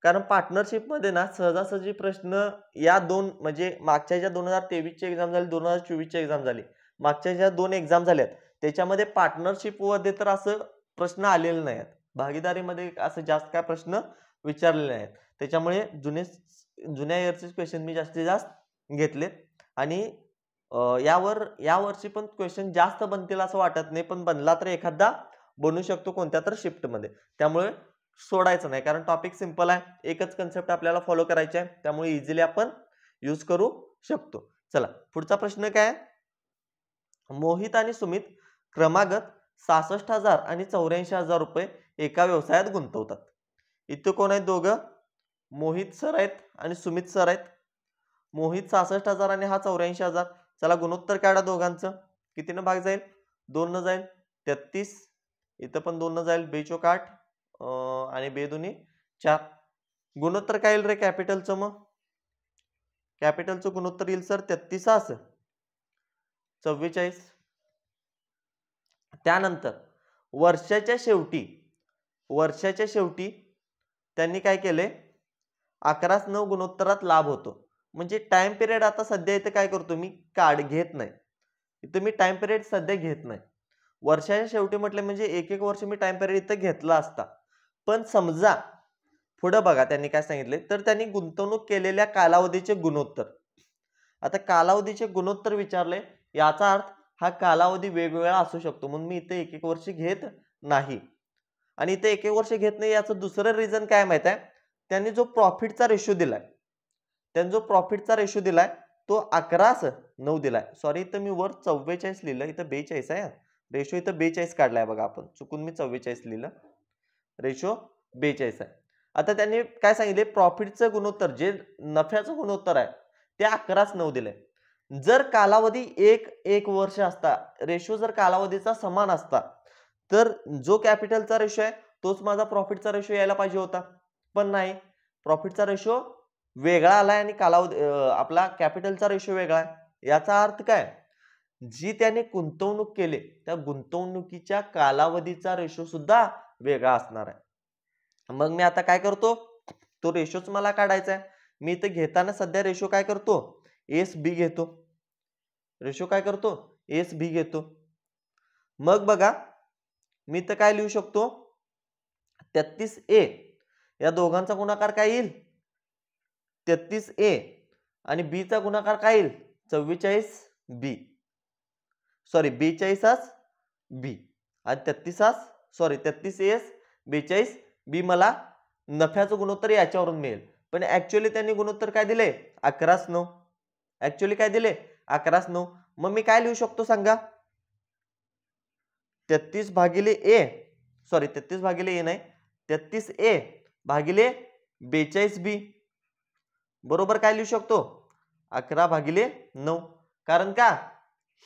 कारण पार्टनरशिप मध्ये ना सहजासहजी प्रश्न या दोन, म्हणजे मागच्या ज्या 2023 ची एक्झाम झाली, 2024 ची एक्झाम झाली, मागच्या ज्या 2 एक्झाम झाल्यात त्याच्यामध्ये पार्टनरशिप मध्ये तर असं प्रश्न आलेले नाहीत, भागीदारीमध्ये असं जास्त काय प्रश्न विचारलेले नाहीत. त्याच्यामुळे जुन्या इयरचे क्वेश्चन मी जास्तीत जास्त घेतलेत, आणि या वर्षी पण क्वेश्चन जास्त बनतील असं वाटत नाही, पण बनला तर एखादा बनू शकतो कोणत्या तर शिफ्ट मध्ये, त्यामुळे सोडायचं नाही, कारण टॉपिक सिंपल आहे, एकच कन्सेप्ट आपल्याला फॉलो करायचे आहे, त्यामुळे इझिली आपण यूज करू शकतो. चला पुढचा प्रश्न काय आहे, मोहित आणि सुमित क्रमागत 66,000 आणि 84,000 रुपये एका व्यवसायात गुंतवतात. इथे कोण आहेत दोघं, मोहित सर आहेत आणि सुमित सर आहेत. मोहित 66,000 आणि हा 84,000. चला गुणोत्तर काढा दोघांचं, कितीनं भाग जाईल, 2 न जाईल 33, इथं पण 2 न जाईल, 2 चोक 8 आणि 2 दुनी 4. गुणोत्तर काय येईल रे कॅपिटलचं, मग कॅपिटलचं गुणोत्तर येईल सर 33 44. त्यानंतर वर्षाच्या शेवटी त्यांनी काय केले, 11/9 गुणोत्तरात लाभ होतो. म्हणजे टाइम पिरियड आता सध्या इथे काय करतो मी घेत नाही. इथं मी टाइम पिरियड सध्या घेत नाही. वर्षाच्या शेवटी म्हटले म्हणजे एक वर्ष मी टाइम पिरियड इथं घेतला असता. पण समजा पुढे बघा त्यांनी काय सांगितले, तर त्यांनी गुंतवणूक केलेल्या कालावधीचे गुणोत्तर. आता कालावधीचे गुणोत्तर विचारले, याचा अर्थ हा कालावधी वेगवेगळा असू शकतो. म्हणून मी इथे एक वर्ष घेत नाही. आणि इथे एक वर्ष घेत नाही याचं दुसरं रिझन काय माहित आहे, त्यांनी जो प्रॉफिटचा रेशो दिलाय, तो 11/9 दिलाय. सॉरी इथं मी वर 44 लिहिलं, इथं 42 आहे. रेशो इथं 42 काढलाय बघा आपण, चुकून मी 44 लिहिलं. रेशो 42 आहे. आता त्यांनी काय सांगितले, प्रॉफिटचं गुणोत्तर जे नफ्याचं गुणोत्तर आहे ते 11/9 दिलंय. जर कालावधी एक वर्ष असता, रेशो जर कालावधीचा समान असता, तर जो कॅपिटलचा रेशो आहे तोच माझा प्रॉफिटचा रेशो यायला पाहिजे होता. पण नाही, प्रॉफिटचा रेशो वेगळा आलाय आणि कालावधी आपला कॅपिटलचा रेशो वेगळा आहे. याचा अर्थ काय, जी त्याने गुंतवणूक केली त्या गुंतवणुकीच्या कालावधीचा रेशो सुद्धा वेगळा असणार आहे. मग मी आता काय करतो, तो रेशोच मला काढायचा आहे. मी इथे घेताना सध्या रेशो काय करतो, एस बी घेतो. रेशो काय करतो, एस बी घेतो. मग बघा मी इथं काय लिहू शकतो, 33A या दोघांचा गुणाकार काय येईल, 33A आणि बी चा गुणाकार काय येईल, 44B. सॉरी 42 बी आणि 33S 42B मला नफ्याचं गुणोत्तर याच्यावरून मिळेल. पण ऍक्च्युअली त्यांनी गुणोत्तर काय दिले, 11/9. ऍक्च्युअली काय दिले, 11/9. मग मी काय लिहू शकतो सांगा, 33/A, सॉरी 33/A नाही, 33A भागिले 42B बरोबर काय लिहू शकतो, 11/9. कारण का,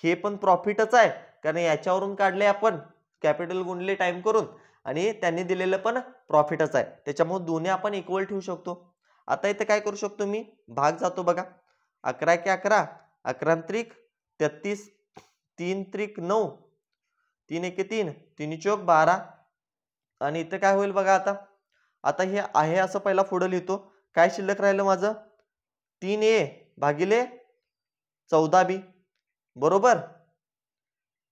हे पण प्रॉफिटच आहे, कारण याच्यावरून काढले आपण कॅपिटल गुणले टाइम करून आणि त्यांनी दिलेलं पण प्रॉफिटच आहे. त्याच्यामुळे दोन्ही आपण इक्वल ठेवू शकतो. आता इथे काय करू शकतो मी, भाग जातो बघा, 11 × 11, 11 त्रिक 33, 3 त्रिक 9, 3 × 1 3, 3 × 4 12. आणि इथे काय होईल बघा, आता हे आहे असं पहिला पुढे लिहितो. काय शिल्लक राहिलं माझं, 3A भागिले 14B बरोबर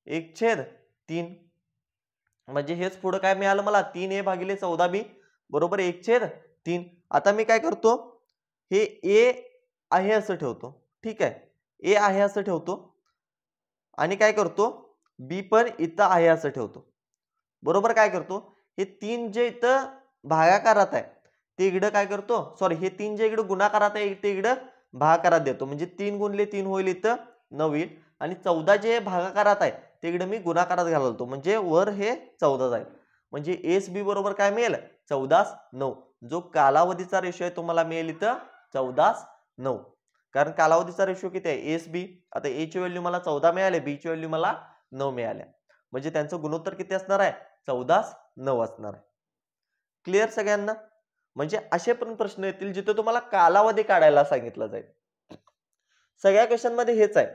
1/3. म्हणजे हेच पुढे काय मिळालं मला, 3A भागिले 14B बरोबर 1/3. आता मी काय करतो, हे A आहे असं ठेवतो. ठीक आहे, A आहे असं ठेवतो आणि काय करतो, B पण इथं आहे असं ठेवतो. बरोबर काय करतो, हे 3 जे इथं भागाकारात आहे ते इकडं काय करतो, सॉरी हे 3 जे इकडं गुणाकारात आहे ते इकडं भागाकारात देतो. म्हणजे 3 × 3 होईल, इथं 9 येईल. आणि 14 जे भागाकारात आहे ते इकडे मी गुणाकारात घालतो, म्हणजे वर हे 14 जाईल. म्हणजे एस बी बरोबर काय मिळेल, 14/9. जो कालावधीचा रेशो आहे तुम्हाला मिळेल इथं 14/9. कारण कालावधीचा रेशो किती आहे, एस बी. आता ए ची व्हॅल्यू मला 14 मिळाले, बी ची व्हॅल्यू मला 9 मिळाल्या. म्हणजे त्यांचं गुणोत्तर किती असणार आहे, 14/9 असणार आहे. क्लिअर सगळ्यांना. म्हणजे असे पण प्रश्न येतील जिथे तुम्हाला कालावधी काढायला सांगितलं जाईल. सगळ्या क्वेश्चन मध्ये हेच आहे,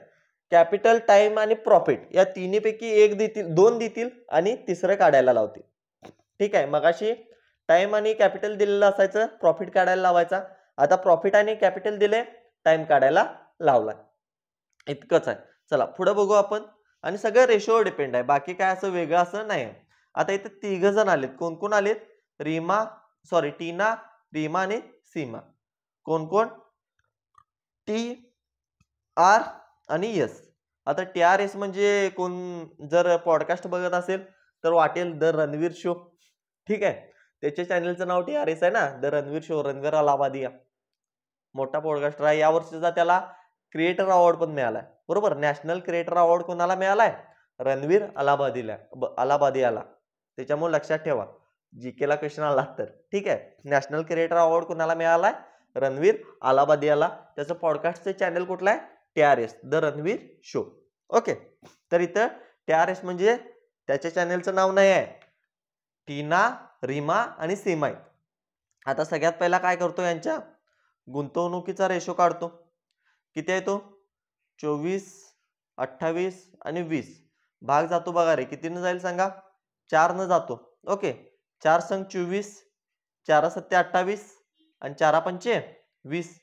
कॅपिटल, टाइम आणि प्रॉफिट या तिन्हीपैकी एक देतील, 2 देतील आणि तिसरं काढायला लावतील. ठीक आहे, मगाशी टाइम आणि कॅपिटल दिलेलं असायचं, प्रॉफिट काढायला लावायचा. आता प्रॉफिट आणि कॅपिटल दिले, टाइम काढायला लावला. इतकंच आहे. चला पुढे बघू आपण. आणि सगळं रेशोवर डिपेंड आहे, बाकी काय असं वेगळं असं नाही आहे. आता इथे 3 जण आलेत. कोण कोण आलेत, टीना, रीमा आणि सीमा. कोण कोण, टी आर आणि एस. आता TRS म्हणजे कोण जर पॉडकास्ट बघत असेल तर वाटेल द रणवीर शो. ठीक आहे, त्याच्या चॅनलचं नाव TRS आहे ना, द रणवीर शो. रणवीर अलाहाबादिया मोठा पॉडकास्टर आहे. या वर्षीचा त्याला क्रिएटर अवॉर्ड पण मिळालाय. बरोबर, नॅशनल क्रिएटर अवॉर्ड कोणाला मिळालाय, रणवीर अलाहाबादियाला. त्याच्यामुळे लक्षात ठेवा, जीके ला क्वेश्चन आला तर. ठीक आहे, नॅशनल क्रिएटर अवॉर्ड कोणाला मिळालाय, रणवीर अलाहाबादियाला. त्याचं पॉडकास्टचं चॅनल कुठलं आहे, TRS the Ranveer show. Okay, तर इथं TRS म्हणजे त्याच्या चॅनलचं नाव नाही आहे, टीना, रीमा आणि सीमा. आता सगळ्यात पहिला काय करतो, यांच्या गुंतवणुकीचा रेशो काढतो. किती आहे तो, 24, 28 आणि 20. भाग जातो बघा रे, कितीनं जाईल सांगा, 4 न जातो. ओके, 4 संग 24, 4 × 7 = 28, आणि 4 पंचे 20,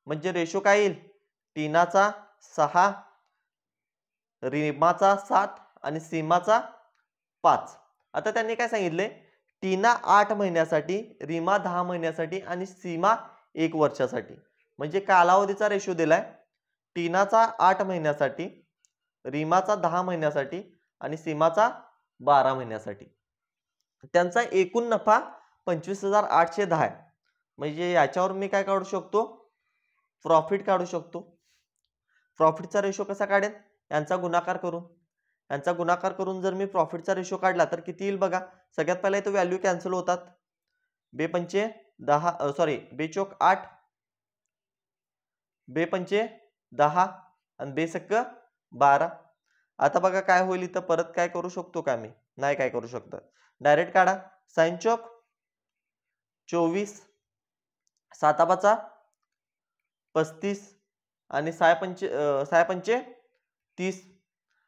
म्हणजे रेशो काय येईल, टीनाचा 6, रीमाचा 7 आणि सीमाचा 5. आता त्यांनी काय सांगितले, टीना 8 महिन्यासाठी, रीमा 10 महिन्यासाठी आणि सीमा 1 वर्षासाठी. म्हणजे कालावधीचा रेशो दिलाय, टीनाचा 8 महिन्यासाठी, रीमाचा 10 महिन्यासाठी आणि सीमाचा 12 महिन्यासाठी. त्यांचा एकूण नफा 25,810 आहे. म्हणजे याच्यावर मी काय काढू शकतो, प्रॉफिट काढू शकतो. प्रॉफिटचा रेशो कसा काढेन, यांचा गुणाकार करून. यांचा गुणाकार करून जर मी प्रॉफिटचा रेशो काढला तर किती येईल बघा. सगळ्यात पहिला इथं व्हॅल्यू कॅन्सल होतात. बे पंचे 10, सॉरी बेचोक 8, बे पंचे 10 आणि बेसक्क 12. आता बघा काय होईल, इथं परत काय करू शकतो का मी, नाही काय करू शकतो, डायरेक्ट काढा. साइन चौक 24, 7 35 आणि 6 पंचे 30.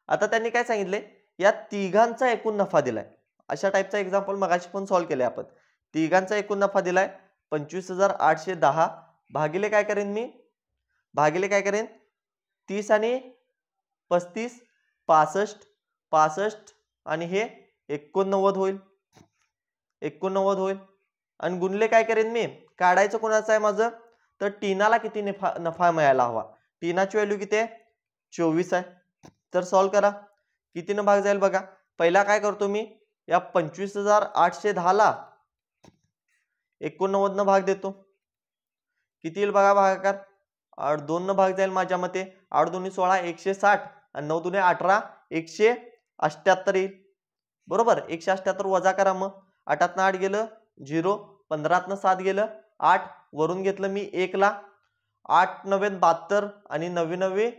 आता त्यांनी काय सांगितले, या तिघांचा एकूण नफा दिलाय. अशा टाइपचा एक्झाम्पल मगाशी पण सॉल्व्ह केले आपण. तिघांचा एकूण नफा दिलाय 25,810 भागिले काय करेन मी, भागिले काय करेन 30 आणि 35 65 65 आणि हे 89 होईल, 89 होईल. आणि गुणले काय करेन मी, काढायचं कोणाचं आहे माझं, तर टीनाला किती नफा मिळायला हवा. टीनाची व्हॅल्यू किती आहे, 24 आहे. तर सॉल्व करा, कितीनं भाग जाईल बघा. पहिला काय करतो मी, या 25,810 ला 89 न भाग देतो, किती येईल बघा भागाकार. 8 2 न भाग जाईल माझ्या मते. 8 2 16 160 आणि 9 2 18 178 येईल. बरोबर, 178 वजा करा. मग 8 8 गेलं 0, 15 7 गेलं 8, वरून घेतलं मी 1 ला. 8 9 72 आणि 9 9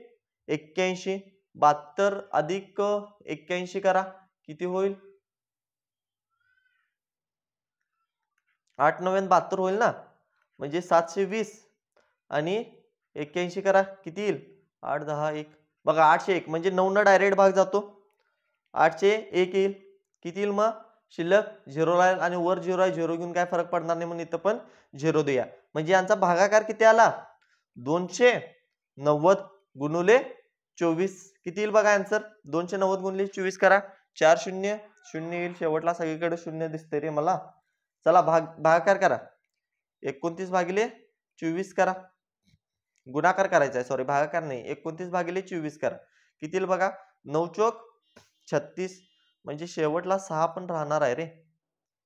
81, 72 अधिक 81 करा, किती होईल, 8 9 72 होईल ना, म्हणजे 720 आणि 81 करा, किती येईल, 8 10 1 बघा 801, म्हणजे 9 न डायरेक्ट भाग जातो, 801 येईल, किती येईल मग शिल्लक 0 राहील आणि वर 0 आहे, 0 घेऊन काय फरक पडणार नाही, म्हणून इथं पण 0 देऊया. म्हणजे यांचा भागाकार किती आला, 290 गुणुले 24, किती येईल बघा आन्सर. 290 गुणिले 24 करा, 4 0 0 येईल. शेवटला सगळीकडे 0 दिसते रे मला. चला भागाकार करा, 29 भागिले 24 करा, गुणाकार करायचा आहे, सॉरी भागाकार नाही, 29 भागिले 24 करा, किती येईल बघा. 9 चौक 36, म्हणजे शेवटला 6 पण राहणार आहे रे,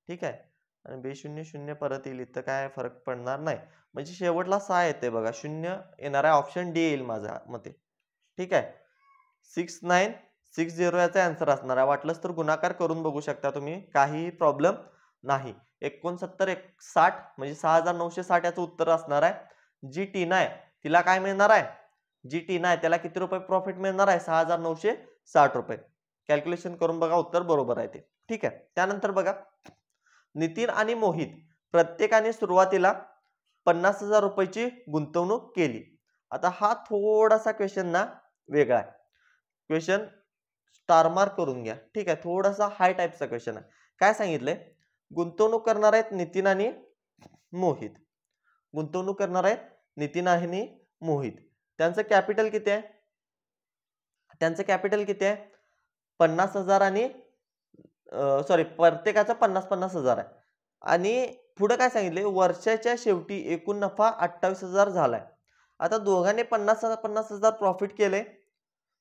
ठीक आहे. आणि बे 0 0 परत येईल, इथं काय फरक पडणार नाही, म्हणजे शेवटला 6 येते बघा, 0 येणार आहे. ऑप्शन डी येईल माझ्या मते, ठीक आहे. 6960 याचा आन्सर असणार आहे. वाटलंच तर गुणाकार करून बघू शकता तुम्ही, काही प्रॉब्लेम नाही. 69 60 म्हणजे 6960 याचं उत्तर असणार आहे. जी टीना आहे तिला काय मिळणार आहे, जी टीना आहे त्याला किती रुपये प्रॉफिट मिळणार आहे, 6960 रुपये. कॅल्क्युलेशन करून बघा, उत्तर बरोबर आहे ते, ठीक आहे. त्यानंतर बघा, नितीन आणि मोहित प्रत्येकाने सुरुवातीला 50,000 रुपयाची गुंतवणूक केली. आता हा थोडासा क्वेश्चन ना वेगळा आहे, क्वेश्चन स्टार मार्क करून घ्या, ठीक आहे. थोडासा हाय टाइपचा क्वेश्चन आहे. काय सांगितलंय, गुंतवणूक करणार आहेत नितीन आणि मोहित, गुंतवणूक करणार आहेत नितीन आणि मोहित. त्यांचं कॅपिटल किती आहे, त्यांचं कॅपिटल किती आहे, 50,000 आणि सॉरी प्रत्येकाचा 50,000 आहे. आणि पुढे काय सांगितले, वर्षाच्या शेवटी एकूण नफा 28,000 झालाय. आता दोघांनी 50,000 प्रॉफिट केले,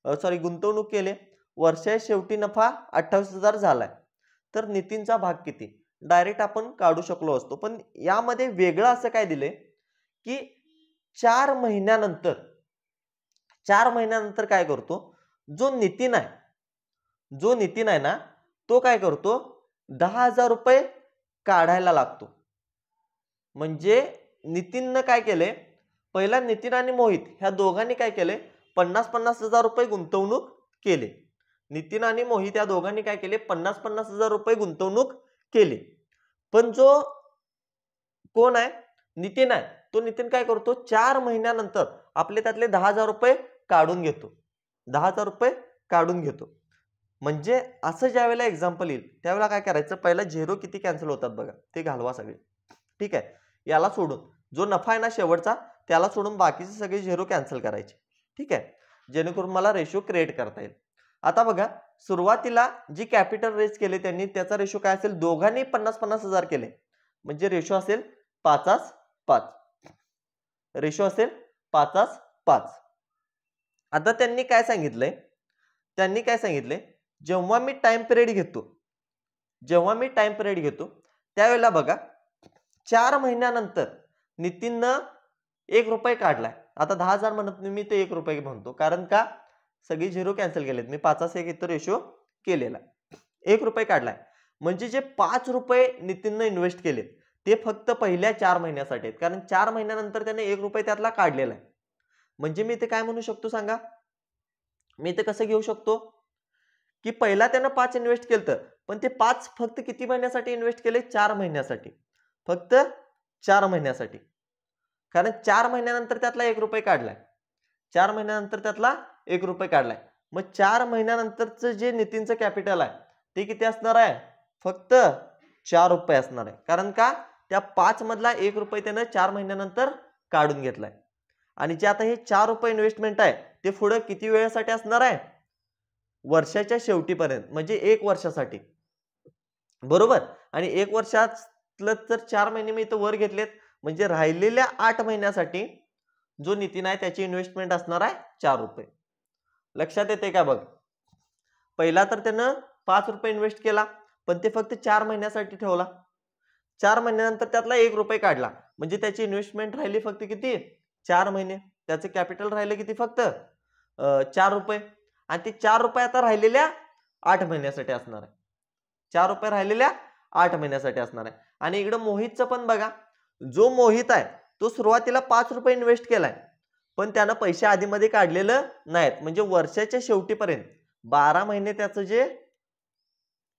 सॉरी गुंतवणूक केले, वर्षाच्या शेवटी नफा 28,000 झालाय. तर नितीनचा भाग किती, डायरेक्ट आपण काढू शकलो असतो, पण यामध्ये वेगळं असं काय दिले की 4 महिन्यानंतर काय करतो, जो नितीन आहे ना, तो काय करतो, 10,000 रुपये काढायला लागतो. म्हणजे नितीननं काय केले, पहिला नितीन आणि मोहित ह्या दोघांनी काय केले, 50,000 रुपये गुंतवणूक केले. नितीन आणि मोहित या दोघांनी काय केले, 50,000 रुपये गुंतवणूक केली. पण जो कोण आहे, नितीन आहे, तो नितीन काय करतो, 4 महिन्यानंतर आपले त्यातले 10,000 रुपये काढून घेतो, 10,000 रुपये काढून घेतो. म्हणजे असं ज्या वेळेला एक्झाम्पल येईल त्यावेळेला काय करायचं, पहिला झिरो किती कॅन्सल होतात बघा, ते घालवा सगळे, ठीक आहे. याला सोडून जो नफा आहे ना शेवटचा त्याला सोडून बाकीचे सगळे झिरो कॅन्सल करायचे. ठीक आहे, जेणेकरून मला रेशो क्रिएट करता येईल. आता बघा, सुरुवातीला जी कॅपिटल रेज केले त्यांनी त्याचा रेशो काय असेल, दोघांनी 50-50 हजार केले म्हणजे रेशो असेल 5:5. रेशो असेल 5:5. आता त्यांनी काय सांगितलंय, जेव्हा मी टाइम पिरियड घेतो त्यावेळेला बघा 4 महिन्यानंतर नितीननं 1 रुपये काढलाय. आता 10,000 म्हणत नाही मी, ते 1 रुपये म्हणतो, कारण का सगळी झिरो कॅन्सल केलेत मी. 5:1 इथं रेशो केलेला, 1 रुपये काढलाय. म्हणजे जे 5 रुपये नितीननं इन्व्हेस्ट केले ते फक्त पहिल्या 4 महिन्यासाठी आहेत, कारण 4 महिन्यानंतर त्याने 1 रुपये त्यातला काढलेला आहे. म्हणजे मी ते काय म्हणू शकतो सांगा, मी ते कसं घेऊ शकतो की पहिला त्यानं 5 इन्व्हेस्ट केलं, पण ते 5 फक्त किती महिन्यासाठी इन्व्हेस्ट केले, 4 महिन्यासाठी, फक्त 4 महिन्यासाठी. कारण 4 महिन्यानंतर त्यातला 1 रुपये काढलाय, 4 महिन्यानंतर त्यातला 1 रुपये काढलाय. मग 4 महिन्यानंतरचं जे नितीनचं कॅपिटल आहे ते किती असणार आहे, फक्त 4 रुपये असणार आहे. कारण का त्या 5 मधला 1 रुपये त्यानं 4 महिन्यानंतर काढून घेतलाय. आणि जे आता हे 4 रुपये इन्व्हेस्टमेंट आहे ते पुढे किती वेळेसाठी असणार आहे, वर्षाच्या शेवटीपर्यंत, म्हणजे 1 वर्षासाठी, बरोबर. आणि 1 वर्षातलं तर 4 महिने मी इथं वर घेतलेत, म्हणजे राहिलेल्या 8 महिन्यासाठी जो नितीन आहे त्याची इन्व्हेस्टमेंट असणार आहे 4 रुपये. लक्षात येते का बघ, पहिला तर त्यानं 5 रुपये इन्व्हेस्ट केला, पण ते फक्त 4 महिन्यासाठी ठेवला. 4 महिन्यानंतर त्यातला 1 रुपये काढला, म्हणजे त्याची इन्व्हेस्टमेंट राहिली फक्त किती, 4 महिने. त्याचं कॅपिटल राहिलं किती, फक्त 4 रुपये. आणि ते 4 रुपये आता राहिलेल्या 8 महिन्यासाठी असणार आहे. 4 रुपये राहिलेल्या 8 महिन्यासाठी असणार आहे. आणि इकडं मोहितचं पण बघा, जो मोहित आहे तो सुरुवातीला 5 रुपये इन्व्हेस्ट केलाय, पण त्यानं पैसे आधीमध्ये काढलेलं नाहीत, म्हणजे वर्षाच्या शेवटीपर्यंत 12 महिने त्याचं जे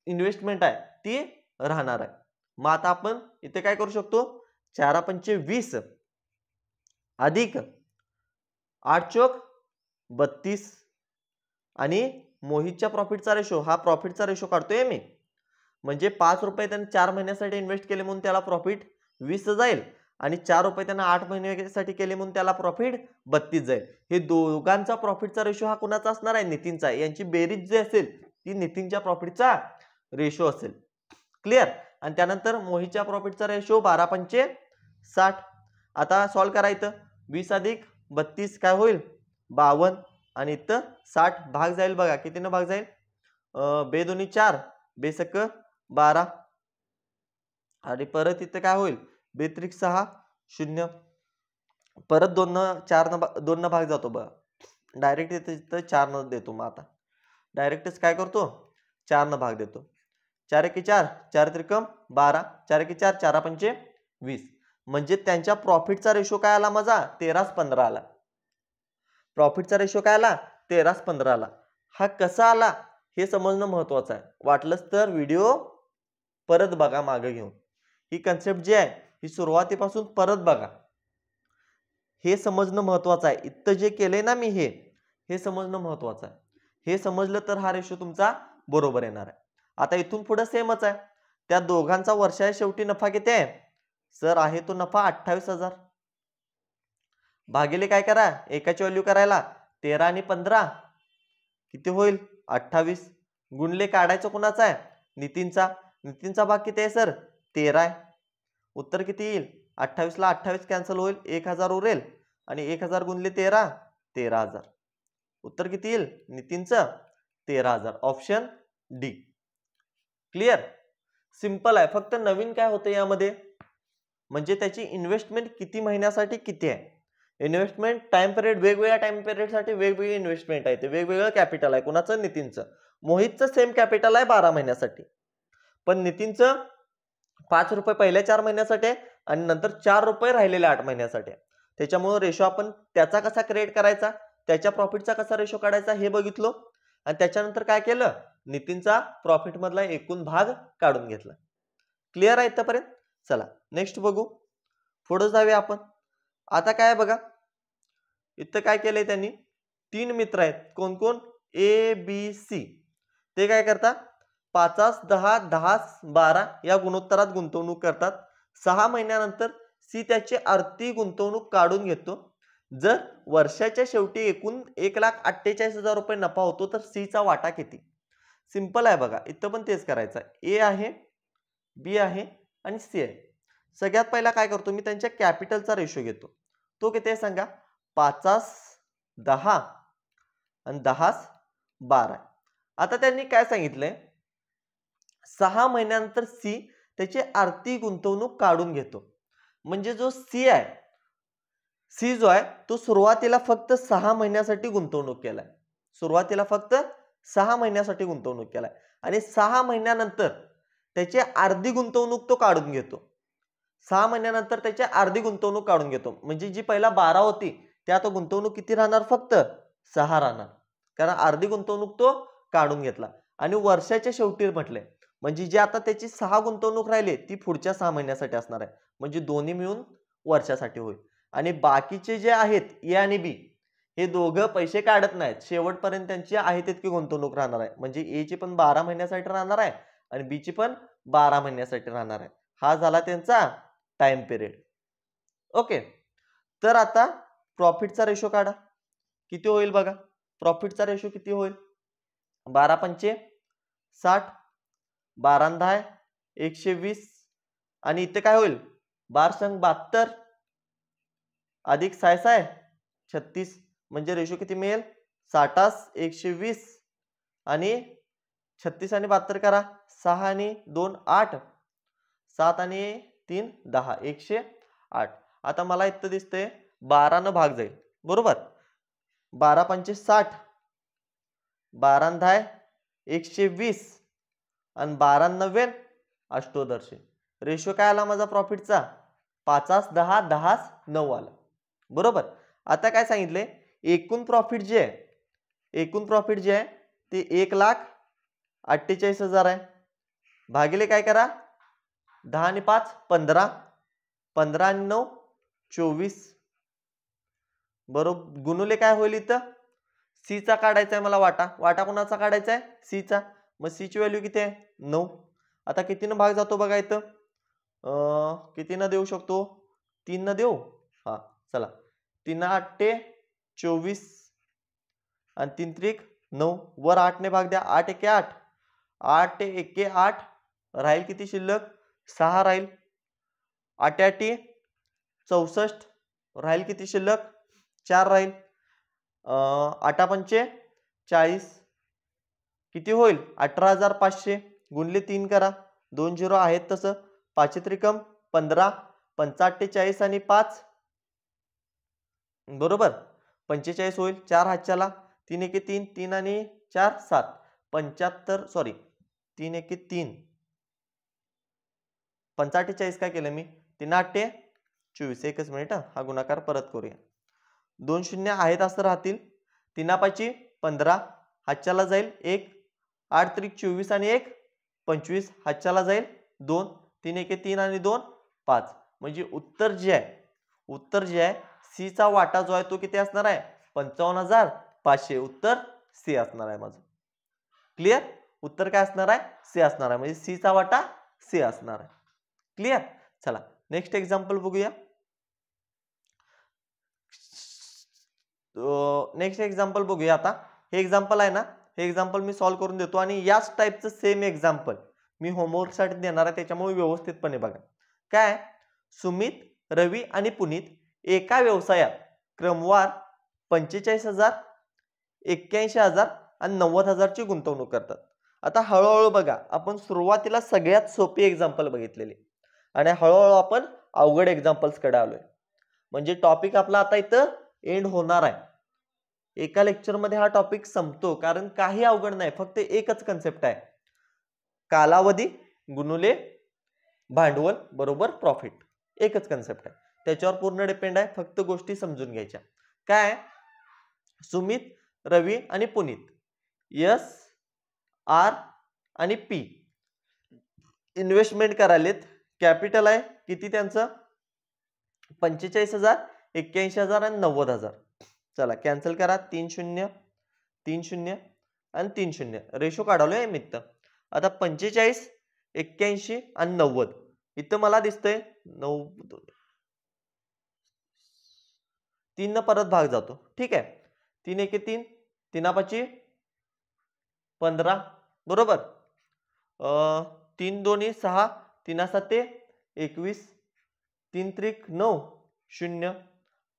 इन्व्हेस्टमेंट आहे ती राहणार आहे. मग आता आपण इथे काय करू शकतो, 4×5 = 20 अधिक 8×4 = 32 आणि मोहितच्या प्रॉफिटचा रेशो, हा प्रॉफिटचा रेशो काढतोय मी, म्हणजे 5 रुपये त्याने 4 महिन्यासाठी इन्व्हेस्ट केले म्हणून त्याला प्रॉफिट 20 जाईल, आणि 4 रुपये त्याने 8 महिन्यासाठी केले म्हणून त्याला प्रॉफिट 32 जाईल. हे दोघांचा प्रॉफिटचा रेशो हा कुणाचा असणार आहे, नितीनचा. यांची बेरीज जी असेल ती नितीनच्या प्रॉफिटचा रेशो असेल. क्लिअर. आणि त्यानंतर मोहितच्या प्रॉफिटचा रेशो 12×5 = 60. आता सॉल्व करायचं, 20 अधिक 32 काय होईल, 52, आणि इथं 60 भाग जाईल बघा, कितीनं भाग जाईल, 2×2 = 4, 2×1 = 12, आणि परत इथं काय होईल, 2×3 = 6, 0, परत 2 भाग जातो बघा, डायरेक्ट इथं 4 देतो. मग आता डायरेक्टच काय करतो, 4 भाग देतो. 4×1 = 4, 4×3 = 12, 4×1 = 4, 4×5 = 20. म्हणजे त्यांच्या प्रॉफिटचा रेशो काय आला माझा, 13:15 आला. प्रॉफिटचा रेशो काय आला, 13:15 आला. हा कसा आला हे समजणं महत्वाचं आहे. वाटलंच तर व्हिडिओ परत बघा मागे घेऊन. ही कन्सेप्ट जी आहे ही सुरुवातीपासून परत बघा, हे समजणं महत्वाचं आहे. इथं जे केले ना मी हे समजणं महत्वाचं आहे. हे समजलं तर हा रेशो तुमचा बरोबर येणार आहे. आता इथून पुढे सेमच आहे. त्या दोघांचा वर्षाच्या शेवटी नफा किती आहे सर, आहे तो नफा 28,000. भागिले काय करा, एकाची व्हॅल्यू करायला 13 आणि 15 किती होईल, 28. गुणले काढायचं कुणाचा आहे, नितीनचा. नितीनचा भाग किती आहे सर, 13 आहे. उत्तर किती येईल, 28 ला 28 कॅन्सल होईल, 1000 उरेल, आणि 1000 गुणले 13, 13,000. उत्तर किती येईल नितीनचं, 13,000. Option D. क्लिअर. सिंपल आहे. फक्त नवीन काय होतं यामध्ये, म्हणजे त्याची इन्व्हेस्टमेंट किती महिन्यासाठी किती आहे. इन्व्हेस्टमेंट टाइम पिरियड, वेगवेगळ्या टाइम पिरियडसाठी वेगवेगळी इन्व्हेस्टमेंट आहे. ते वेगवेगळं कॅपिटल आहे. कुणाचं, नितीनचं. मोहितचं सेम कॅपिटल आहे 12 महिन्यासाठी, पण नितीनचं 5 रुपये पहिल्या 4 महिन्यासाठी आहे आणि नंतर 4 रुपये राहिलेल्या 8 महिन्यासाठी आहे. त्याच्यामुळे रेशो आपण त्याचा कसा क्रिएट करायचा, त्याच्या प्रॉफिटचा कसा रेशो काढायचा हे बघितलो, आणि त्याच्यानंतर काय केलं, नितीनचा प्रॉफिट मधला एकूण भाग काढून घेतला. क्लिअर आहे इथपर्यंत. चला नेक्स्ट बघू, पुढे जाऊया आपण. आता काय बघा, इथं काय केलंय त्यांनी, 3 मित्र आहेत, कोण कोण, ए बी सी. ते काय करतात, 5, 10, 10, 12 या गुणोत्तरात गुंतवणूक करतात. 6 महिन्यानंतर सी त्याची आर्थिक गुंतवणूक काढून घेतो. जर वर्षाच्या शेवटी एकूण 1,48,000 रुपये नफा होतो तर सी चा वाटा किती? सिंपल आहे बघा, इथं पण तेच करायचं. ए आहे, बी आहे आणि सी आहे. सगळ्यात पहिला काय करतो मी, त्यांच्या कॅपिटलचा रेशो घेतो. तो किती आहे सांगा? 5:10 आणि 10:12. आता त्यांनी काय सांगितलंय, 6 महिन्यानंतर सी त्याची आर्थिक गुंतवणूक काढून घेतो. म्हणजे जो सी आहे, सी जो आहे तो सुरुवातीला फक्त 6 महिन्यासाठी गुंतवणूक केलाय. सुरुवातीला फक्त 6 महिन्यासाठी गुंतवणूक केलाय आणि 6 महिन्यानंतर त्याची अर्धी गुंतवणूक तो काढून घेतो. 6 महिन्यानंतर त्याची अर्धी गुंतवणूक काढून घेतो. म्हणजे जी पहिला 12 होती त्यात गुंतवणूक किती राहणार? फक्त 6 राहणार. कारण अर्धी गुंतवणूक तो काढून घेतला. आणि वर्षाच्या शेवटी म्हटले, म्हणजे जी आता त्याची 6 गुंतवणूक राहिली ती पुढच्या 6 महिन्यासाठी असणार आहे. म्हणजे दोन्ही मिळून वर्षासाठी होईल. आणि बाकीचे जे आहेत ए आणि बी, हे दोघं पैसे काढत नाहीत. शेवटपर्यंत त्यांची आहे तितकी गुंतवणूक राहणार आहे. म्हणजे ए ची पण 12 महिन्यासाठी राहणार आहे आणि बी ची पण 12 महिन्यासाठी राहणार आहे. हा झाला त्यांचा टाइम पिरियड. ओके. तर आता प्रॉफिटचा रेशो काढा. किती होईल बघा? प्रॉफिटचा रेशो किती होईल? 12×5 60, 12×10 120 आणि इथे काय होईल? 12×72 अधिक 6 36. म्हणजे रेशो किती मिळेल? 60:120 आणि 36 आणि 72 करा. 6 आणि 2 8, 7 आणि 3 10, 108. आता मला इथं दिसतंय 12 न भाग जाईल, बरोबर? 12×5 60, 12×10 120 आणि 12×9 अष्टोदर्शी. रेशो काय आला माझा प्रॉफिटचा? 5:10 10:9 आला, बरोबर? आता काय सांगितले, एकूण प्रॉफिट जे आहे, एकूण प्रॉफिट जे आहे ते 1,48,000 आहे. भागिले काय करा? 10 आणि 5 15, 15 आणि 9 24, बरोबर? गुणुले काय होईल इथं? सी चा काढायचा आहे मला वाटा. वाटा कोणाचा काढायचा आहे? सी चा. मग सी ची व्हॅल्यू किती आहे? 9. आता कितीनं भाग जातो बघा इथं? कितीनं देऊ शकतो? 3 न देऊ? हा चला. 3×8 24 आणि 3×3 9. वर 8 ने भाग द्या. 8×1 8, 8×1 8. राहील किती शिल्लक? 6 राहील. 8×8 64. राहील किती शिल्लक? 4 राहील. 8×5 40. किती होईल? 18,500. गुणले 3 करा. 2 0 आहेत तसं. 5 त्रिकम 15, 5×8 40 आणि 5, बरोबर? 45 होईल. 4 हातच्याला. 3×1 3, 3 आणि 4 7, 75 सॉरी 3×1 3, 5×8 40 काय केलं मी? 3×8 24. एकच मिनिट हा गुणाकार परत करूया. 2 शून्य आहेत असं राहतील. 3×5 15, हातच्याला जाईल 1, 8 त्रिक 24 आणि 1 25, हातच्याला जाईल 2, 3×1 3 आणि 2 5. म्हणजे उत्तर जे आहे सी चा वाटा जो आहे तो किती असणार आहे? 55,500. उत्तर सी असणार आहे माझं. क्लिअर? उत्तर काय असणार आहे? सी असणार आहे. म्हणजे सी चा वाटा सी असणार आहे. क्लिअर? चला नेक्स्ट एक्झाम्पल बघूया. नेक्स्ट एक्झाम्पल बघूया. आता हे एक्झाम्पल आहे ना, हे एक्झाम्पल मी सॉल्व्ह करून देतो आणि याच टाईपचं सेम एक्झाम्पल मी होमवर्कसाठी देणार आहे, त्याच्यामुळे व्यवस्थितपणे बघा. काय? सुमित, रवी आणि पुनीत एका व्यवसायात क्रमवार 45,000, 81,000 आणि 90,000 ची गुंतवणूक करतात. आता हळूहळू बघा, आपण सुरुवातीला सगळ्यात सोपी एक्झाम्पल बघितलेली आणि हळूहळू आपण अवघड एक्झाम्पल्स कडे आलोय. म्हणजे टॉपिक आपला आता इथं एंड होणार आहे. एका लेक्चर मध्ये हा टॉपिक संपतो, कारण काही अवघड नाही, फक्त एकच कन्सेप्ट आहे. कालावधी गुणुले भांडवल बरोबर प्रॉफिट. एकच कन्सेप्ट आहे, त्याच्यावर पूर्ण डिपेंड आहे. फक्त गोष्टी समजून घ्यायच्या. काय? सुमित, रवी आणि पुनीत एस, आर आणि पी इन्व्हेस्टमेंट करायलेत. कॅपिटल आहे किती त्यांचं? 45,000, 81,000 आणि 90,000. चला कॅन्सल करा. 3 0 3 0 आणि 3 0. रेशो काढवलोय मी इथं. आता 45, 81 आणि 90. इथं मला दिसतंय 9 3 परत भाग जातो. ठीक आहे. 3 एके 3, 3 पाची 15 बरोबर. 3 दोन्ही 6, 3 साते 21, 3 त्रिक 9, 0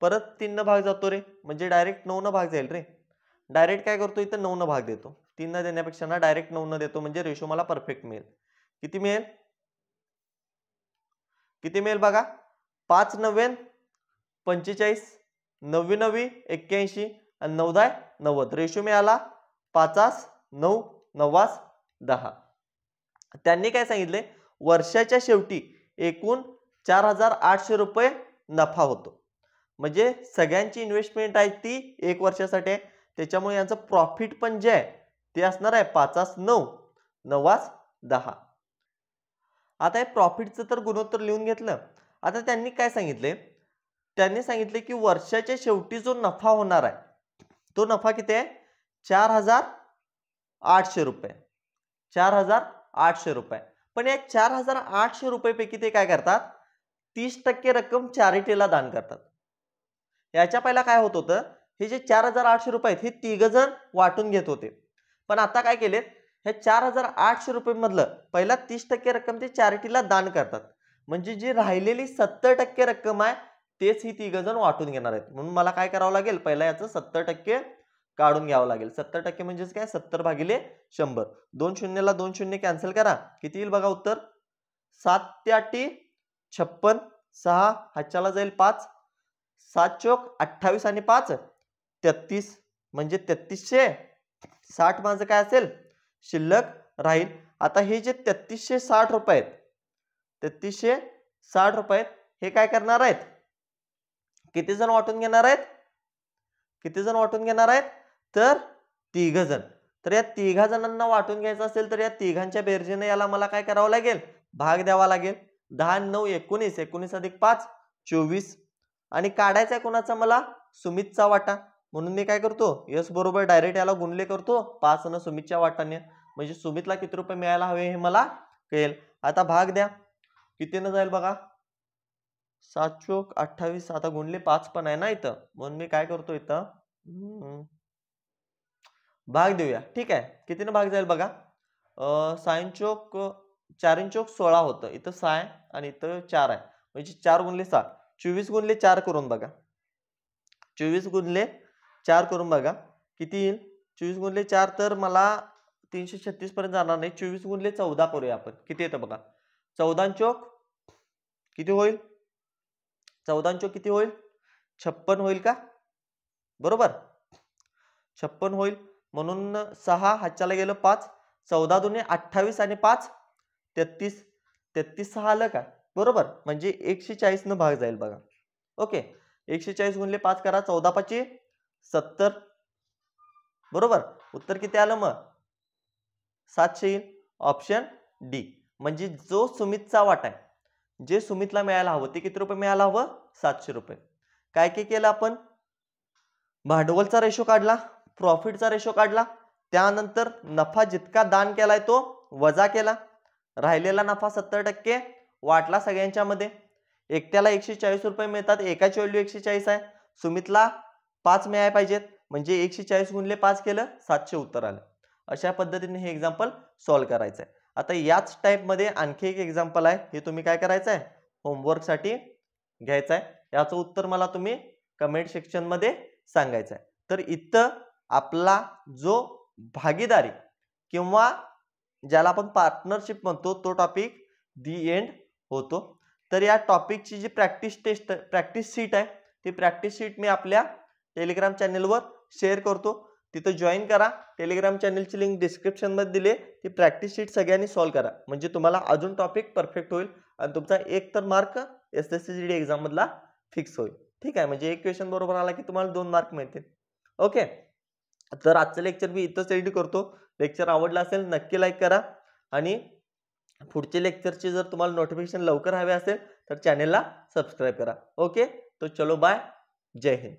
परत 3 न भाग जातो रे, म्हणजे डायरेक्ट 9 न भाग जाईल रे. डायरेक्ट काय करतो इथं 9 न भाग देतो. 3 न देण्यापेक्षा ना डायरेक्ट 9 न देतो, म्हणजे रेशो मला परफेक्ट मिळेल. किती मिळेल? किती मिळेल बघा. 5 9 45, 9 9 81 आणि 9 10 90. रेशो मिळाला 5 9 9 10. त्यांनी काय सांगितले, वर्षाच्या शेवटी एकूण 4800 रुपये नफा होतो. म्हणजे सगळ्यांची इन्व्हेस्टमेंट आहे ती 1 वर्षासाठी आहे, त्याच्यामुळे यांचं प्रॉफिट पण जे आहे ते असणार आहे 5 9 9 10. आता हे प्रॉफिटचं तर गुणोत्तर लिहून घेतलं. आता त्यांनी काय सांगितले, त्यांनी सांगितले की वर्षाच्या शेवटी जो नफा होणार आहे तो नफा किती आहे? 4800 रुपये. 4800 रुपये. पण या 4800 रुपये पैकी ते काय करतात, 30% रक्कम चॅरिटीला दान करतात. याच्या पहिला काय होत होतं, हे जे 4800 रुपये आहेत हे तिघ जण वाटून घेत होते. पण आता काय केले, हे 4800 रुपये मधलं पहिला 30% रक्कम ते चॅरिटीला दान करतात. म्हणजे जी राहिलेली 70% रक्कम आहे तेच ही तिघ जण वाटून घेणार आहेत. म्हणून मला काय करावं लागेल, पहिला याचं 70% काढून घ्यावं लागेल. 70% म्हणजेच काय, 70 भागिले 100. 2 शून्यला 2 शून्य कॅन्सल करा, किती येईल बघा उत्तर. 7 ते 8 56, 6 हातच्याला जाईल 5, 7 चोक 28 आणि 5 33, म्हणजे 3360 माझं काय असेल शिल्लक राहील. आता हे जे 3360 रुपये आहेत, 3360 रुपये हे काय करणार आहेत, किती जण वाटून घेणार आहेत, किती जण वाटून घेणार आहेत, तर तिघ जण. तर या तिघा जणांना वाटून घ्यायचं असेल तर या तिघांच्या बेरजेने याला मला काय करावं लागेल, भाग द्यावा लागेल. 10 9 19, 19 अधिक 5 24. आणि काढायचा आहे कोणाचा मला, सुमितचा वाटा. म्हणून मी काय करतो, यस बरोबर डायरेक्ट याला गुणले करतो 5 न सुमितच्या वाटाने, म्हणजे सुमितला किती रुपये मिळायला हवे हे मला कळेल. आता भाग द्या, कितीनं जाईल बघा. 7 चोक 28, आता गुणले 5 पण आहे ना इथं, म्हणून मी काय करतो इथं भाग देऊया. ठीक आहे, कितीनं भाग जाईल बघा. 6 चोक 4 चोक 16 होतं, इथं 6 आहे आणि इथं 4 आहे, म्हणजे 4 गुणले 6, 24 गुणले 4 करून बघा. 24 गुणले 4 करून बघा किती येईल. 24 गुणले 4 तर मला 336 पर्यंत जाणार नाही. 24 गुणले 14 करूया आपण, किती येतं बघा. 14 चोक किती होईल, 14 चोक किती होईल, 56 होईल का, बरोबर 56 होईल. म्हणून 6 हातच्याला गेलं 5, 14 दुने 28 आणि 5 33, 33 6 आलं का, बरोबर, म्हणजे 140 न भाग जाईल बघा. ओके, 140 गुणले 5 करा, 14 पाची 70, बरोबर. उत्तर किती आलं मग, 700 येईल. Option D. म्हणजे जो सुमितचा वाटा आहे, जे सुमितला मिळायला हवं ते किती रुपये मिळायला हवं, 700 रुपये. काय काय केलं आपण, भांडवलचा रेशो काढला, प्रॉफिटचा रेशो काढला, त्यानंतर नफा जितका दान केलाय तो वजा केला, राहिलेला नफा 70% वाटला सगळ्यांच्या मध्ये. एकट्याला 140 रुपये मिळतात, एकाची व्हॅल्यू 140 आहे, सुमितला 5 मिळायला पाहिजेत, म्हणजे 140 गुणले 5 केलं 700 उत्तर आलं. अशा पद्धतीने हे एक्झाम्पल सॉल्व्ह करायचं आहे. आता याच टाइप मध्ये आणखी एक एक्झाम्पल आहे, हे तुम्ही काय करायचं आहे, होमवर्क साठी घ्यायचं आहे. याचं उत्तर मला तुम्ही कमेंट सेक्शन मध्ये सांगायचं आहे. तर इथं आपला जो भागीदारी किंवा ज्याला आपण पार्टनरशिप म्हणतो तो टॉपिक दी एंड होतो. तर या टॉपिकची जी प्रॅक्टिस शीट आहे ती प्रॅक्टिस शीट मी आपल्या टेलिग्राम चॅनलवर शेअर करतो, तिथं जॉईन करा. टेलिग्राम चॅनलची लिंक डिस्क्रिप्शन मध्ये दिली. ती प्रॅक्टिस शीट सगळ्यांनी सॉल्व्ह करा, म्हणजे तुम्हाला अजून टॉपिक परफेक्ट होईल आणि तुमचा एक तर मार्क SSCGD एक्झाम मधला फिक्स होईल. ठीक आहे, म्हणजे एक क्वेश्चन बरोबर आला की तुम्हाला 2 मार्क मिळतील. ओके, तर आजचं लेक्चर मी इथंच एंड करतो. लेक्चर आवडला असेल नक्की लाईक करा आणि पुढचे लेक्चरचे जर तुम्हाला नोटिफिकेशन लवकर हवे असेल तर चॅनलला सबस्क्राइब करा. ओके, तो चलो बाय, जय हिंद.